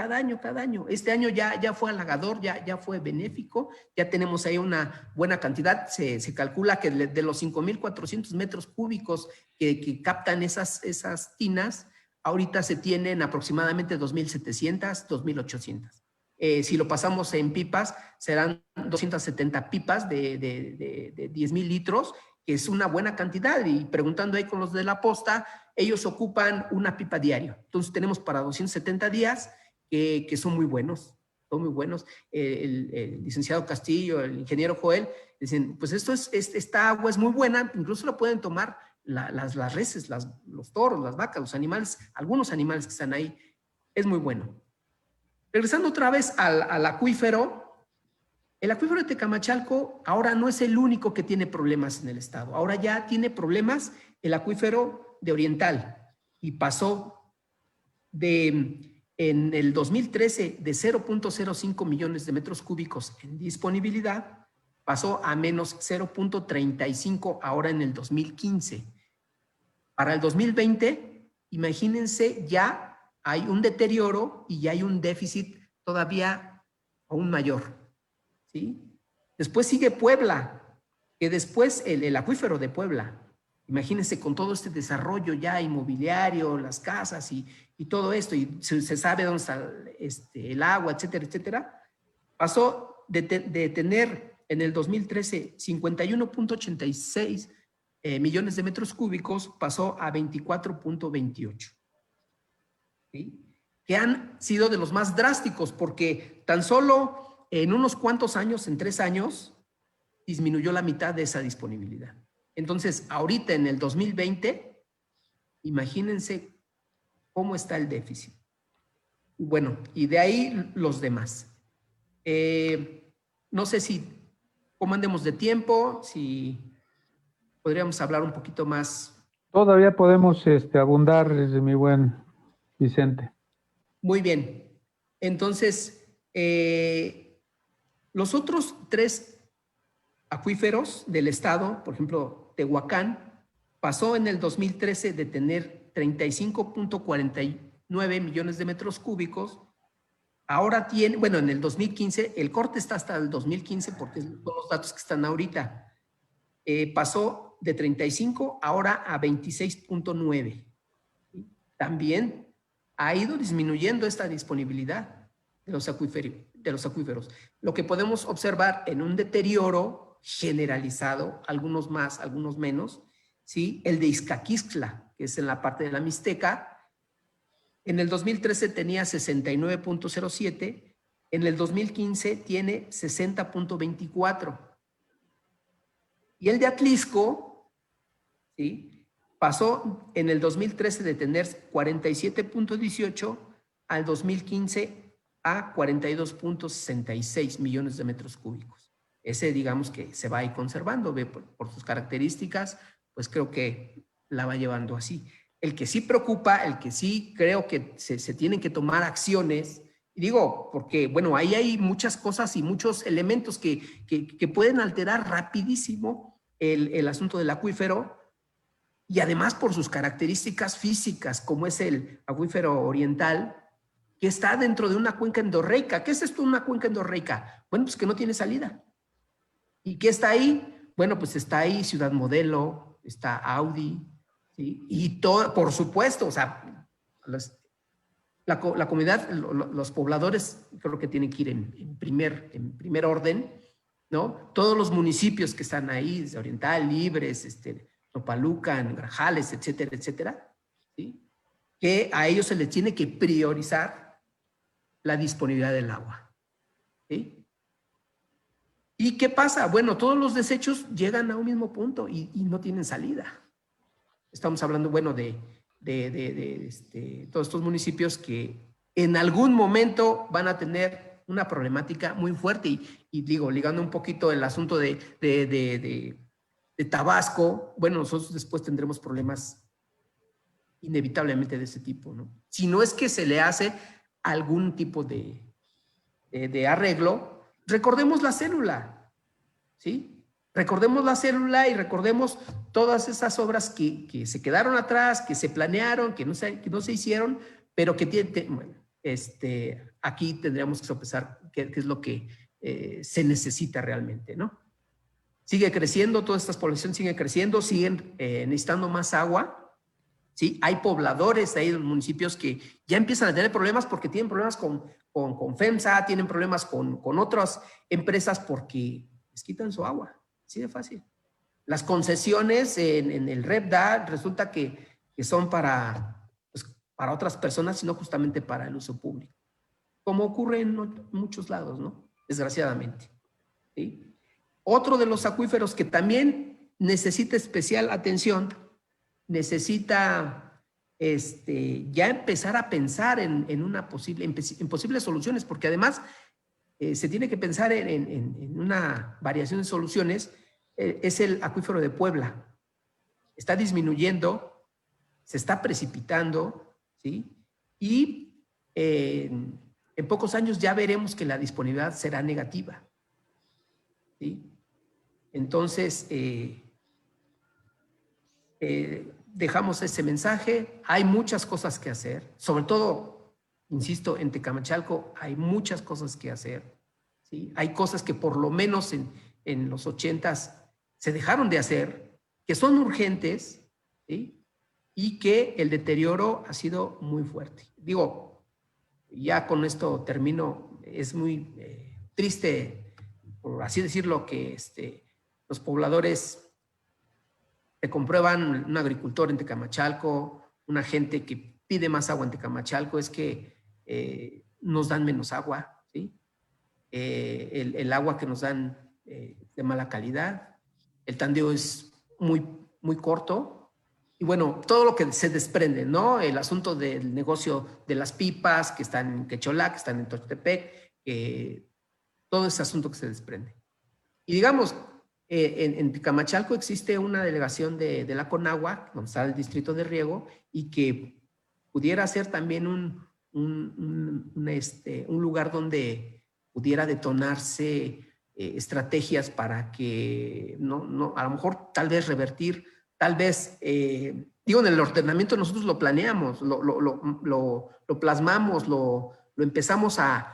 Speaker 3: Este año ya fue halagador, ya fue benéfico, ya tenemos ahí una buena cantidad. Se calcula que de los 5,400 metros cúbicos que captan esas tinas, ahorita se tienen aproximadamente 2,700, 2,800. Si lo pasamos en pipas, serán 270 pipas de 10,000 litros, que es una buena cantidad. Y preguntando ahí con los de la posta, ellos ocupan una pipa diario. Entonces tenemos para 270 días que son muy buenos. Son muy buenos. El licenciado Castillo, el ingeniero Joel, dicen, pues esta agua es muy buena, incluso la pueden tomar las reses, los toros, las vacas, los animales, algunos animales que están ahí. Es muy bueno. Regresando otra vez al acuífero, el acuífero de Tecamachalco ahora no es el único que tiene problemas en el estado. Ahora ya tiene problemas el acuífero de Oriental y pasó en el 2013 de 0.05 millones de metros cúbicos en disponibilidad, pasó a menos 0.35 ahora en el 2015. Para el 2020, imagínense, ya hay un deterioro y ya hay un déficit todavía aún mayor, ¿sí? Después sigue Puebla, que después el acuífero de Puebla, imagínense con todo este desarrollo ya inmobiliario, las casas y todo esto, y se sabe dónde está el agua, etcétera, etcétera, pasó de tener en el 2013 51.86 millones de metros cúbicos, pasó a 24.28. ¿Sí? Que han sido de los más drásticos, porque tan solo en unos cuantos años, en 3 años, disminuyó la mitad de esa disponibilidad. Entonces, ahorita en el 2020, imagínense cómo está el déficit. Bueno, y de ahí los demás. No sé cómo andemos de tiempo, si podríamos hablar un poquito más.
Speaker 1: Todavía podemos abundar, mi buen Vicente.
Speaker 3: Muy bien. Entonces, los otros 3 acuíferos del estado, por ejemplo, Tehuacán, pasó en el 2013 de tener 35.49 millones de metros cúbicos. Ahora tiene, bueno, en el 2015, el corte está hasta el 2015 porque son los datos que están ahorita. Pasó de 35 ahora a 26.9. También ha ido disminuyendo esta disponibilidad de los acuíferos. Lo que podemos observar en un deterioro generalizado, algunos más, algunos menos, ¿sí? El de Izcaquixtla, que es en la parte de la Mixteca, en el 2013 tenía 69.07, en el 2015 tiene 60.24. Y el de Atlisco, ¿sí?, pasó en el 2013 de tener 47.18 al 2015 a 42.66 millones de metros cúbicos. Ese, digamos que se va a ir conservando, ve por sus características, pues creo que la va llevando así. El que sí preocupa, el que sí creo que se tienen que tomar acciones, y digo, porque, bueno, ahí hay muchas cosas y muchos elementos que pueden alterar rapidísimo el asunto del acuífero, y además por sus características físicas, como es el acuífero oriental, que está dentro de una cuenca endorreica. ¿Qué es esto, una cuenca endorreica? Bueno, pues que no tiene salida. ¿Y qué está ahí? Bueno, pues está ahí Ciudad Modelo, está Audi, ¿sí? Y todo, por supuesto, o sea, la comunidad, los pobladores, creo que tienen que ir en primer orden, ¿no? Todos los municipios que están ahí, desde Oriental, Libres, Nopalucan, Grajales, etcétera, etcétera, ¿sí?, que a ellos se les tiene que priorizar la disponibilidad del agua, ¿sí? ¿Y qué pasa? Bueno, todos los desechos llegan a un mismo punto y no tienen salida. Estamos hablando, bueno, de todos estos municipios que en algún momento van a tener una problemática muy fuerte y digo, ligando un poquito el asunto de Tabasco, bueno, nosotros después tendremos problemas inevitablemente de ese tipo, ¿no? Si no es que se le hace algún tipo de arreglo, recordemos la célula, ¿sí? Recordemos la célula y recordemos todas esas obras que se quedaron atrás, que se planearon, que no se hicieron, pero que bueno, aquí tendríamos que sopesar qué es lo que se necesita realmente, ¿no? Sigue creciendo, toda esta población sigue creciendo, siguen necesitando más agua, ¿sí? Hay pobladores ahí en los municipios que ya empiezan a tener problemas porque tienen problemas con FEMSA, tienen problemas con otras empresas porque les quitan su agua. Así de fácil. Las concesiones en el REPDA resulta que son para otras personas, sino justamente para el uso público. Como ocurre en muchos lados, ¿no? Desgraciadamente. ¿Sí? Otro de los acuíferos que también necesita especial atención, necesita ya empezar a pensar en posibles soluciones, porque además se tiene que pensar en una variación de soluciones, es el acuífero de Puebla. Está disminuyendo, se está precipitando, ¿sí? Y en pocos años ya veremos que la disponibilidad será negativa, ¿sí? Entonces, dejamos ese mensaje. Hay muchas cosas que hacer, sobre todo, insisto, en Tecamachalco hay muchas cosas que hacer, ¿sí? Hay cosas que por lo menos en los 80s se dejaron de hacer, que son urgentes, ¿sí? Y que el deterioro ha sido muy fuerte. Digo, ya con esto termino, es muy triste, por así decirlo, que los pobladores te comprueban, un agricultor en Tecamachalco, una gente que pide más agua en Tecamachalco, es que nos dan menos agua, ¿sí? El agua que nos dan de mala calidad, el tandeo es muy, muy corto, y bueno, todo lo que se desprende, ¿no? El asunto del negocio de las pipas que están en Quecholá, que están en Tochtepec, todo ese asunto que se desprende. Y digamos, en Tecamachalco existe una delegación de la Conagua, donde está el distrito de riego, y que pudiera ser también un lugar donde pudiera detonarse estrategias para que, a lo mejor tal vez revertir, tal vez, digo, en el ordenamiento nosotros lo planeamos, lo plasmamos, lo empezamos a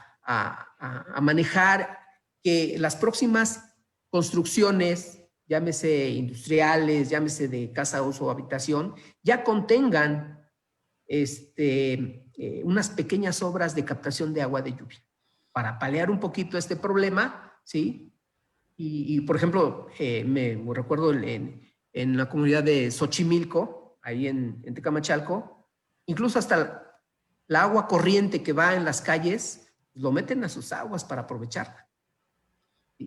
Speaker 3: manejar, que las próximas construcciones, llámese industriales, llámese de casa, uso o habitación, ya contengan unas pequeñas obras de captación de agua de lluvia para paliar un poquito este problema, ¿sí? Y por ejemplo, me recuerdo en la comunidad de Xochimilco, ahí en Tecamachalco, incluso hasta la agua corriente que va en las calles, lo meten a sus aguas para aprovecharla.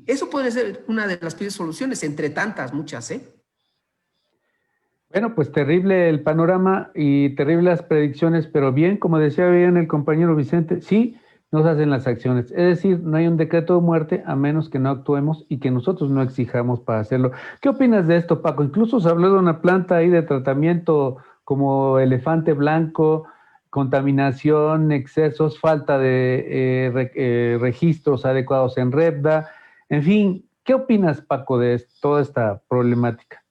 Speaker 3: Eso puede ser una de las primeras soluciones, entre tantas, muchas, ¿eh?
Speaker 1: Bueno, pues terrible el panorama y terribles las predicciones, pero bien, como decía bien el compañero Vicente, sí nos hacen las acciones. Es decir, no hay un decreto de muerte a menos que no actuemos y que nosotros no exijamos para hacerlo. ¿Qué opinas de esto, Paco? Incluso se habló de una planta ahí de tratamiento como elefante blanco, contaminación, excesos, falta de registros adecuados en REPDA. En fin, ¿qué opinas, Paco, de toda esta problemática?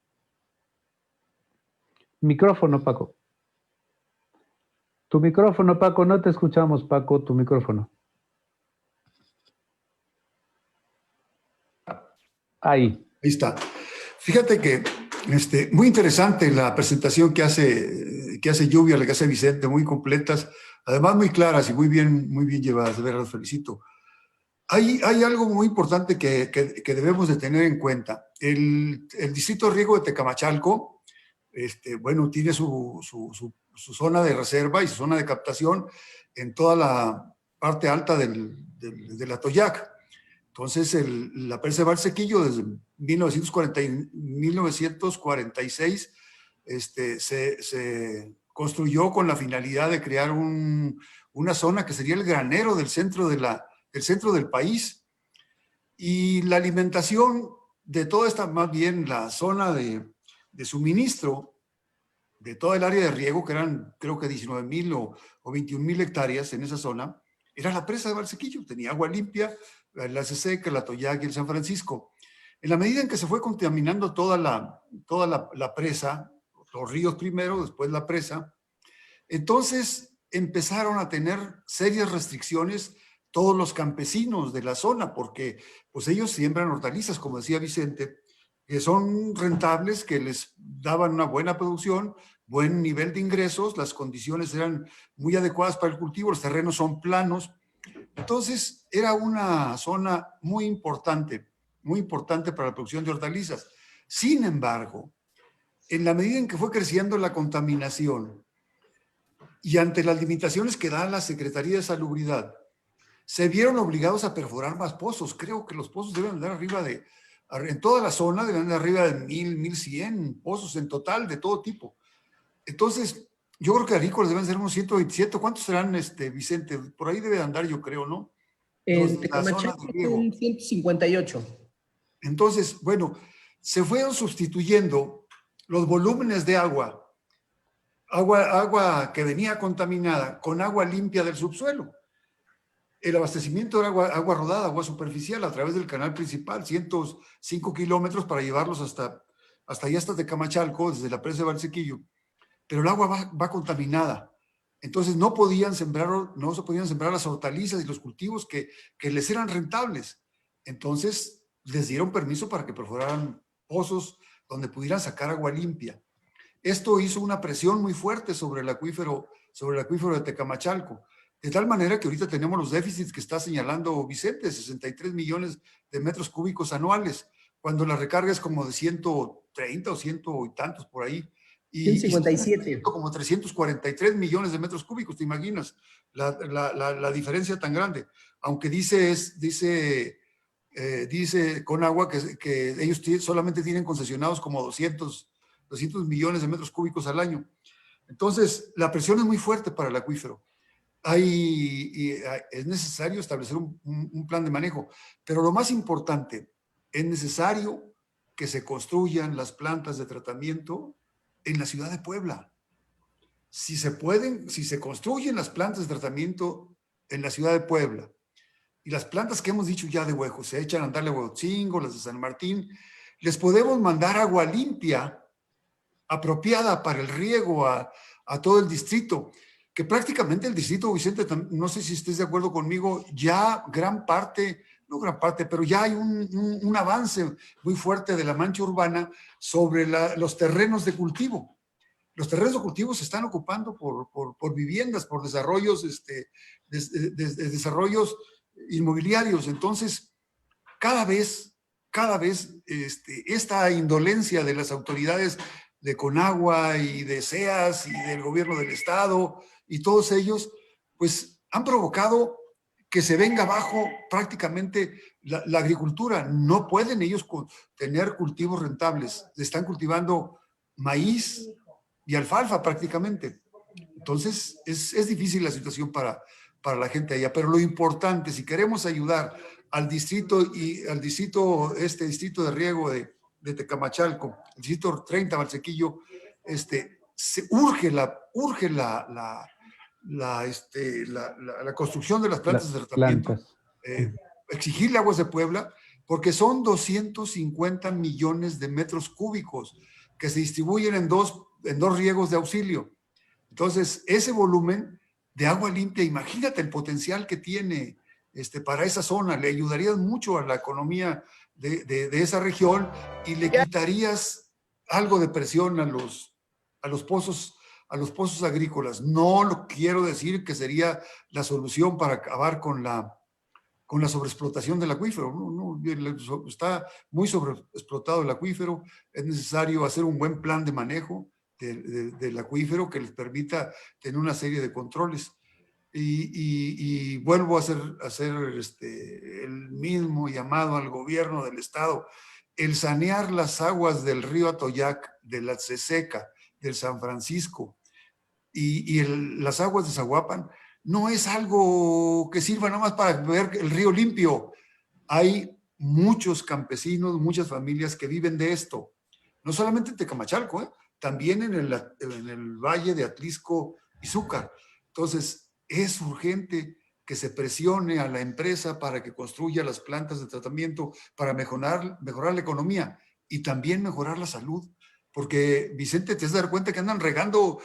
Speaker 1: Micrófono, Paco. Tu micrófono, Paco, no te escuchamos, Paco, tu micrófono. Ahí.
Speaker 4: Ahí está. Fíjate que muy interesante la presentación que hace Lluvia, la que hace Vicente, muy completas, además muy claras y muy bien llevadas, de verdad, los felicito. Hay algo muy importante que debemos de tener en cuenta. El distrito de riego de Tecamachalco, bueno, tiene su zona de reserva y su zona de captación en toda la parte alta del Atoyac. Entonces, la presa de Valsequillo desde 1946 se construyó con la finalidad de crear una zona que sería el granero del centro del país. Y la alimentación de toda esta, más bien la zona de suministro de toda el área de riego, que eran creo que 19,000 o 21,000 hectáreas en esa zona, era la presa de Valsequillo. Tenía agua limpia, la Seca, la Atoyac y el San Francisco. En la medida en que se fue contaminando toda la presa, los ríos primero, después la presa, entonces empezaron a tener serias restricciones todos los campesinos de la zona, porque pues ellos siembran hortalizas, como decía Vicente, que son rentables, que les daban una buena producción, buen nivel de ingresos, las condiciones eran muy adecuadas para el cultivo, los terrenos son planos. Entonces, era una zona muy importante para la producción de hortalizas. Sin embargo, en la medida en que fue creciendo la contaminación y ante las limitaciones que da la Secretaría de Salubridad, se vieron obligados a perforar más pozos. Creo que los pozos deben andar en toda la zona deben andar arriba de 1,000, 1,100 pozos en total, de todo tipo. Entonces, yo creo que agrícolas deben ser unos 127. ¿Cuántos serán, Vicente? Por ahí debe andar, yo creo, ¿no?
Speaker 3: En
Speaker 4: La zona
Speaker 3: Tecamachalco
Speaker 4: de riego.
Speaker 3: son 158.
Speaker 4: Entonces, bueno, se fueron sustituyendo los volúmenes de agua que venía contaminada con agua limpia del subsuelo. El abastecimiento era agua rodada, agua superficial a través del canal principal, 105 kilómetros para llevarlos hasta allá, hasta Tecamachalco, desde la presa de Valsequillo. Pero el agua va contaminada. Entonces no se podían sembrar las hortalizas y los cultivos que les eran rentables. Entonces les dieron permiso para que perforaran pozos donde pudieran sacar agua limpia. Esto hizo una presión muy fuerte sobre el acuífero de Tecamachalco, de tal manera que ahorita tenemos los déficits que está señalando Vicente, 63 millones de metros cúbicos anuales, cuando la recarga es como de 130 o 100 y tantos por ahí. Y
Speaker 3: 157.
Speaker 4: Como 343 millones de metros cúbicos, ¿te imaginas la diferencia tan grande? Aunque dice Conagua que ellos solamente tienen concesionados como 200 millones de metros cúbicos al año. Entonces, la presión es muy fuerte para el acuífero. Es necesario establecer un plan de manejo, pero lo más importante, es necesario que se construyan las plantas de tratamiento en la ciudad de Puebla. Si se construyen las plantas de tratamiento en la ciudad de Puebla, y las plantas que hemos dicho ya de Huejo, se echan a andarle a Huejotzingo, las de San Martín, les podemos mandar agua limpia, apropiada para el riego a todo el distrito, que prácticamente el distrito, Vicente, no sé si estés de acuerdo conmigo, ya pero ya hay un avance muy fuerte de la mancha urbana sobre los terrenos de cultivo. Los terrenos de cultivo se están ocupando por viviendas, por desarrollos, desarrollos inmobiliarios. Entonces, cada vez esta indolencia de las autoridades de Conagua y de SEAS y del gobierno del estado y todos ellos, pues han provocado que se venga abajo prácticamente la agricultura. No pueden ellos tener cultivos rentables. Están cultivando maíz y alfalfa prácticamente. Entonces, es difícil la situación para la gente allá. Pero lo importante, si queremos ayudar al distrito distrito de riego de Tecamachalco, el distrito 30, Valsequillo, urge la construcción de las plantas de tratamiento, exigirle aguas de Puebla, porque son 250 millones de metros cúbicos que se distribuyen en dos riegos de auxilio. Entonces, ese volumen de agua limpia, imagínate el potencial que tiene para esa zona, le ayudarías mucho a la economía de esa región y le quitarías algo de presión a los pozos agrícolas. No lo quiero decir que sería la solución para acabar con la sobreexplotación del acuífero. No, está muy sobreexplotado el acuífero. Es necesario hacer un buen plan de manejo del acuífero que les permita tener una serie de controles. Y vuelvo a hacer el mismo llamado al gobierno del estado, el sanear las aguas del río Atoyac, de la Tseseca, del San Francisco y las aguas de Zaguapan, no es algo que sirva nada más para ver el río limpio. Hay muchos campesinos, muchas familias que viven de esto, no solamente en Tecamachalco, también en el valle de Atlisco y Zúcar. Entonces, es urgente que se presione a la empresa para que construya las plantas de tratamiento para mejorar la economía y también mejorar la salud. Porque, Vicente, te has de dar cuenta que andan regando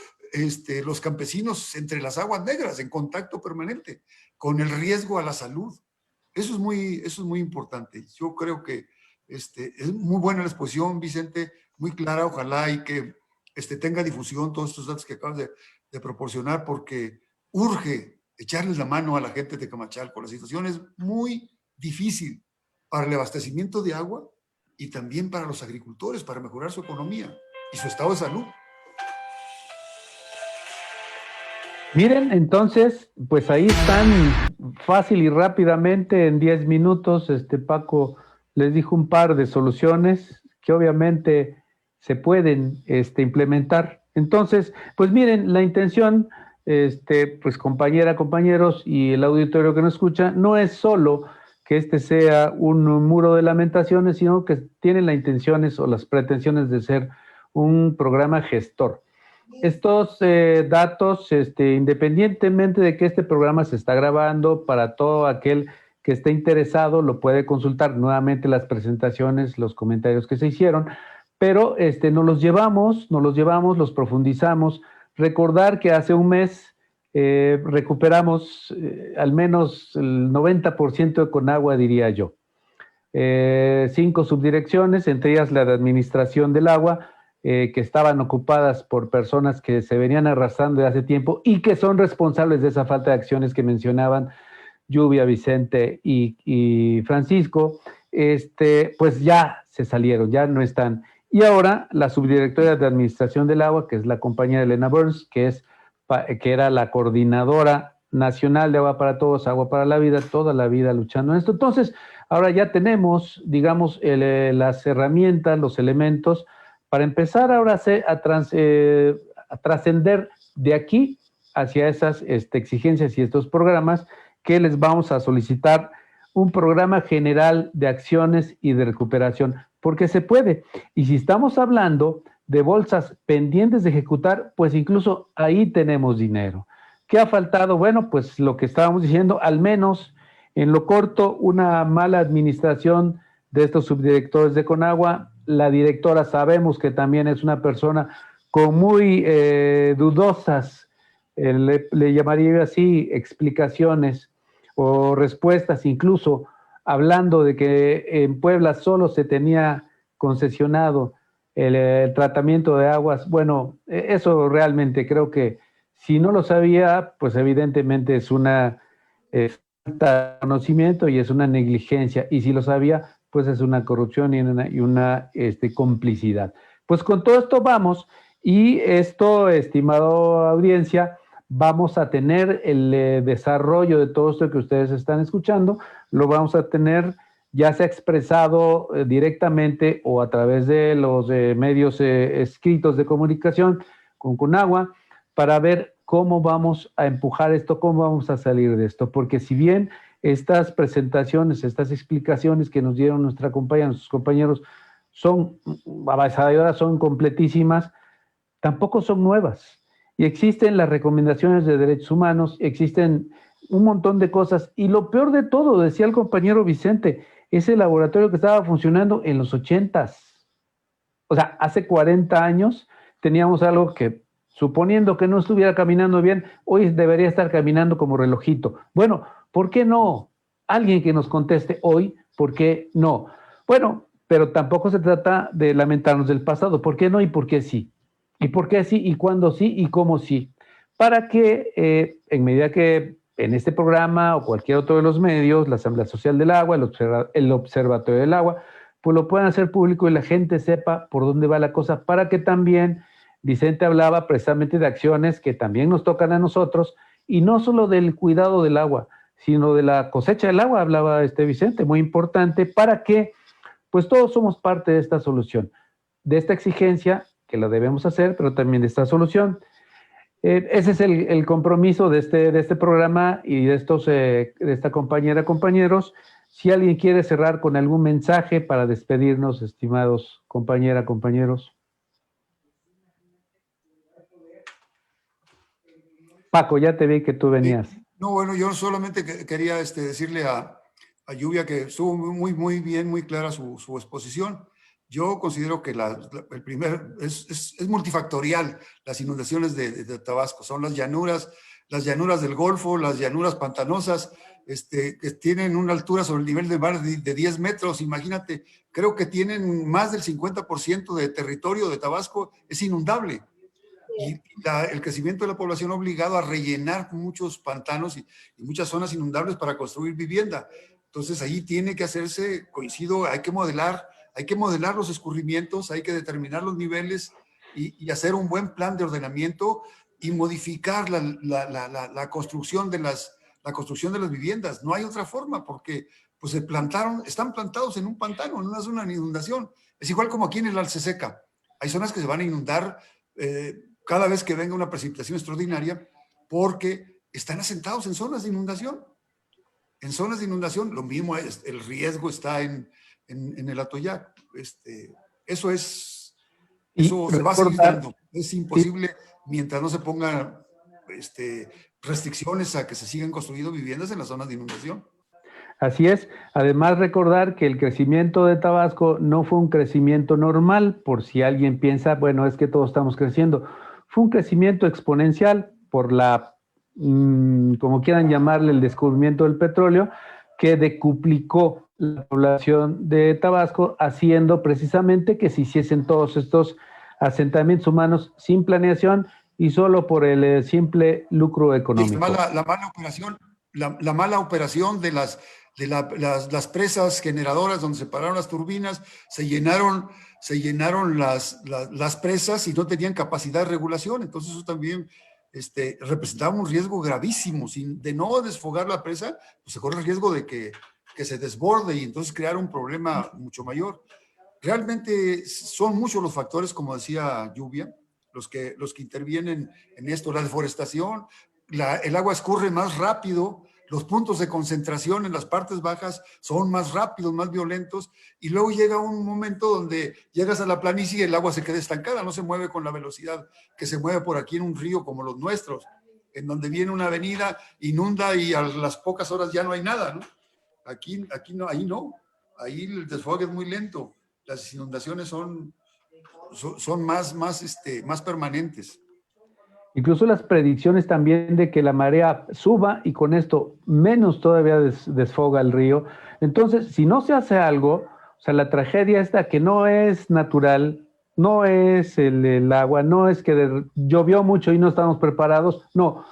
Speaker 4: los campesinos entre las aguas negras en contacto permanente con el riesgo a la salud. Eso es muy importante. Yo creo que es muy buena la exposición, Vicente, muy clara. Ojalá y que tenga difusión todos estos datos que acabas de proporcionar, porque urge echarles la mano a la gente de Tecamachalco. La situación es muy difícil para el abastecimiento de agua y también para los agricultores, para mejorar su economía y su estado de salud.
Speaker 1: Miren, entonces, pues ahí están, fácil y rápidamente, en 10 minutos, Paco les dijo un par de soluciones que obviamente se pueden implementar. Entonces, pues miren, la intención, pues compañera, compañeros y el auditorio que nos escucha, no es solo que este sea un muro de lamentaciones, sino que tiene las intenciones o las pretensiones de ser un programa gestor. Estos datos, independientemente de que este programa se está grabando, para todo aquel que esté interesado lo puede consultar nuevamente las presentaciones, los comentarios que se hicieron, pero nos los llevamos, los profundizamos. Recordar que hace un mes recuperamos al menos el 90% de Conagua, diría yo. 5 subdirecciones, entre ellas la de Administración del Agua, que estaban ocupadas por personas que se venían arrastrando de hace tiempo y que son responsables de esa falta de acciones que mencionaban Lluvia, Vicente y Francisco, pues ya se salieron, ya no están. Y ahora la subdirectora de Administración del Agua, que es la compañera Elena Burns, que era la coordinadora nacional de Agua para Todos, Agua para la Vida, toda la vida luchando en esto. Entonces, ahora ya tenemos, digamos, las herramientas, los elementos para empezar ahora a trascender de aquí hacia esas exigencias y estos programas que les vamos a solicitar un programa general de acciones y de recuperación, porque se puede. Y si estamos hablando de bolsas pendientes de ejecutar, pues incluso ahí tenemos dinero. ¿Qué ha faltado? Bueno, pues lo que estábamos diciendo, al menos en lo corto, una mala administración de estos subdirectores de Conagua. La directora sabemos que también es una persona con muy dudosas, le llamaría así, explicaciones o respuestas, incluso hablando de que en Puebla solo se tenía concesionado el tratamiento de aguas. Bueno, eso realmente creo que si no lo sabía, pues evidentemente es una falta de conocimiento y es una negligencia, y si lo sabía, pues es una corrupción y una complicidad. Pues con todo esto vamos, y esto, estimado audiencia, vamos a tener el desarrollo de todo esto que ustedes están escuchando, lo vamos a tener ya sea expresado directamente o a través de los medios escritos de comunicación con Conagua, para ver cómo vamos a empujar esto, cómo vamos a salir de esto, porque si bien estas presentaciones, estas explicaciones que nos dieron nuestra compañera, nuestros compañeros, son avasalladoras, son completísimas, tampoco son nuevas. Y existen las recomendaciones de derechos humanos, existen un montón de cosas, y lo peor de todo, decía el compañero Vicente, ese laboratorio que estaba funcionando en los 80s. O sea, hace 40 años teníamos algo que, suponiendo que no estuviera caminando bien, hoy debería estar caminando como relojito. Bueno, ¿por qué no? Alguien que nos conteste hoy, ¿por qué no? Bueno, pero tampoco se trata de lamentarnos del pasado. ¿Por qué no y por qué sí? ¿Y por qué sí y cuándo sí y cómo sí? Para que en medida que en este programa o cualquier otro de los medios, la Asamblea Social del Agua, el Observatorio del Agua, pues lo puedan hacer público y la gente sepa por dónde va la cosa, para que también Vicente hablaba precisamente de acciones que también nos tocan a nosotros, y no solo del cuidado del agua, sino de la cosecha del agua, hablaba Vicente, muy importante, para que pues todos somos parte de esta solución, de esta exigencia que la debemos hacer, pero también de esta solución. Ese es el compromiso de este programa y de esta compañera, compañeros. Si alguien quiere cerrar con algún mensaje para despedirnos, estimados compañera, compañeros. Paco, ya te vi que tú venías.
Speaker 4: No, bueno, yo solamente quería decirle a Lluvia que estuvo muy bien, muy clara su exposición. Yo considero que el primer es multifactorial, las inundaciones de Tabasco. Son las llanuras del Golfo, las llanuras pantanosas, que tienen una altura sobre el nivel del mar de 10 metros, imagínate, creo que tienen más del 50% de territorio de Tabasco, es inundable. Y el crecimiento de la población ha obligado a rellenar muchos pantanos y muchas zonas inundables para construir vivienda. Entonces ahí tiene que hacerse, coincido, hay que modelar los escurrimientos, hay que determinar los niveles y hacer un buen plan de ordenamiento y modificar la construcción de las viviendas. No hay otra forma porque pues están plantados en un pantano, en una zona de inundación. Es igual como aquí en el Alceseca. Hay zonas que se van a inundar cada vez que venga una precipitación extraordinaria porque están asentados en zonas de inundación. En zonas de inundación, lo mismo es, el riesgo está en el Atoyac. Eso se va a seguir dando. Es imposible mientras no se pongan restricciones a que se sigan construyendo viviendas en las zonas de inundación.
Speaker 1: Así es. Además, recordar que el crecimiento de Tabasco no fue un crecimiento normal, por si alguien piensa, bueno, es que todos estamos creciendo. Fue un crecimiento exponencial por como quieran llamarle, el descubrimiento del petróleo, que decuplicó la población de Tabasco, haciendo precisamente que se hiciesen todos estos asentamientos humanos sin planeación y solo por el simple lucro económico.
Speaker 4: La mala operación de las presas generadoras donde se pararon las turbinas, se llenaron las presas y no tenían capacidad de regulación. Entonces eso también representaba un riesgo gravísimo. De no desfogar la presa, pues se corre el riesgo de que se desborde y entonces crear un problema mucho mayor. Realmente son muchos los factores, como decía Lluvia, los que intervienen en esto. La deforestación, el agua escurre más rápido, los puntos de concentración en las partes bajas son más rápidos, más violentos, y luego llega un momento donde llegas a la planicie y el agua se queda estancada, no se mueve con la velocidad que se mueve por aquí en un río como los nuestros, en donde viene una avenida, inunda y a las pocas horas ya no hay nada, ¿no? Aquí no, ahí no, ahí el desfogue es muy lento, las inundaciones son más permanentes.
Speaker 1: Incluso las predicciones también de que la marea suba y con esto menos todavía desfoga el río. Entonces, si no se hace algo, o sea, la tragedia esta que no es natural, no es el agua, no es que llovió mucho y no estamos preparados, no,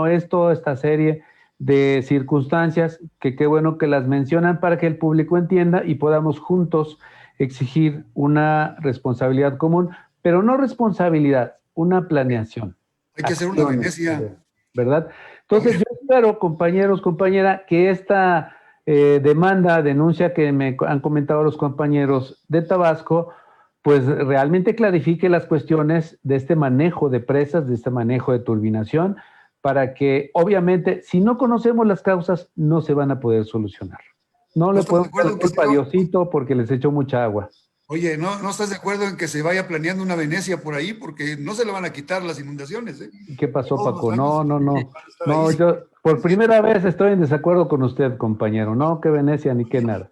Speaker 1: es toda esta serie de circunstancias que qué bueno que las mencionan para que el público entienda y podamos juntos exigir una responsabilidad común, pero no responsabilidad, una planeación.
Speaker 4: Hay que hacer una Venecia.
Speaker 1: ¿Verdad? Entonces yo espero, compañeros, compañera, que esta denuncia que me han comentado los compañeros de Tabasco, pues realmente clarifique las cuestiones de este manejo de presas, de este manejo de turbinación, para que obviamente si no conocemos las causas no se van a poder solucionar. No le podemos dar culpa a Diosito porque les echó mucha agua.
Speaker 4: Oye, ¿no estás de acuerdo en que se vaya planeando una Venecia por ahí? Porque no se le van a quitar las inundaciones, ¿eh?
Speaker 1: ¿Qué pasó, Paco? No, yo por primera vez estoy en desacuerdo con usted, compañero. No, que Venecia ni que nada.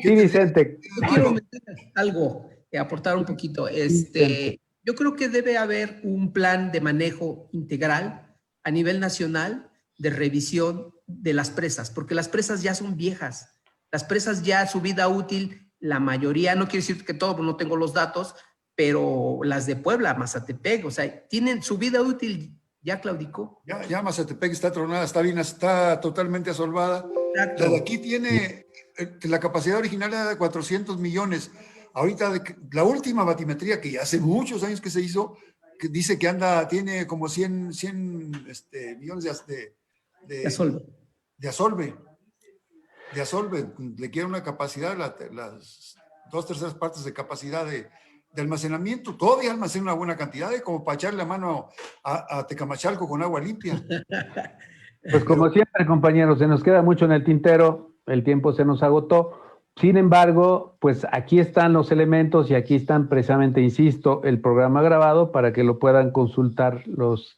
Speaker 1: Sí, Vicente.
Speaker 3: Yo quiero meter algo, aportar un poquito. Yo creo que debe haber un plan de manejo integral a nivel nacional de revisión de las presas, porque las presas ya son viejas. Las presas ya su vida útil, la mayoría, no quiero decir que todo, no tengo los datos, pero las de Puebla, Mazatepec, o sea, tienen su vida útil, ya claudicó.
Speaker 4: Ya Mazatepec está tronada, está totalmente asolvada. Exacto. La de aquí tiene, la capacidad original era de 400 millones. Ahorita, la última batimetría, que ya hace muchos años que se hizo, que dice que tiene como 100 millones de asolve. Le quiere una capacidad, las 2/3 partes de capacidad de almacenamiento. Todavía almacena una buena cantidad, como para echarle la mano a Tecamachalco con agua limpia.
Speaker 1: Pues como siempre, compañeros, se nos queda mucho en el tintero, el tiempo se nos agotó. Sin embargo, pues aquí están los elementos y aquí están precisamente, insisto, el programa grabado para que lo puedan consultar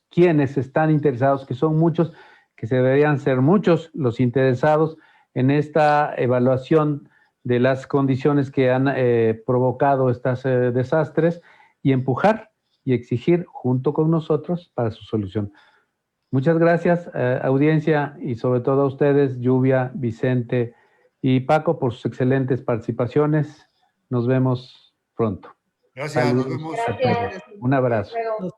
Speaker 1: quienes están interesados, que son muchos, que se deberían ser muchos los interesados en esta evaluación de las condiciones que han provocado estos desastres y empujar y exigir junto con nosotros para su solución. Muchas gracias, audiencia, y sobre todo a ustedes, Lluvia, Vicente y Paco, por sus excelentes participaciones. Nos vemos pronto.
Speaker 4: Gracias,
Speaker 1: Saludos
Speaker 4: nos vemos.
Speaker 1: a todos.
Speaker 2: Gracias.
Speaker 1: Un abrazo.
Speaker 2: Hasta luego.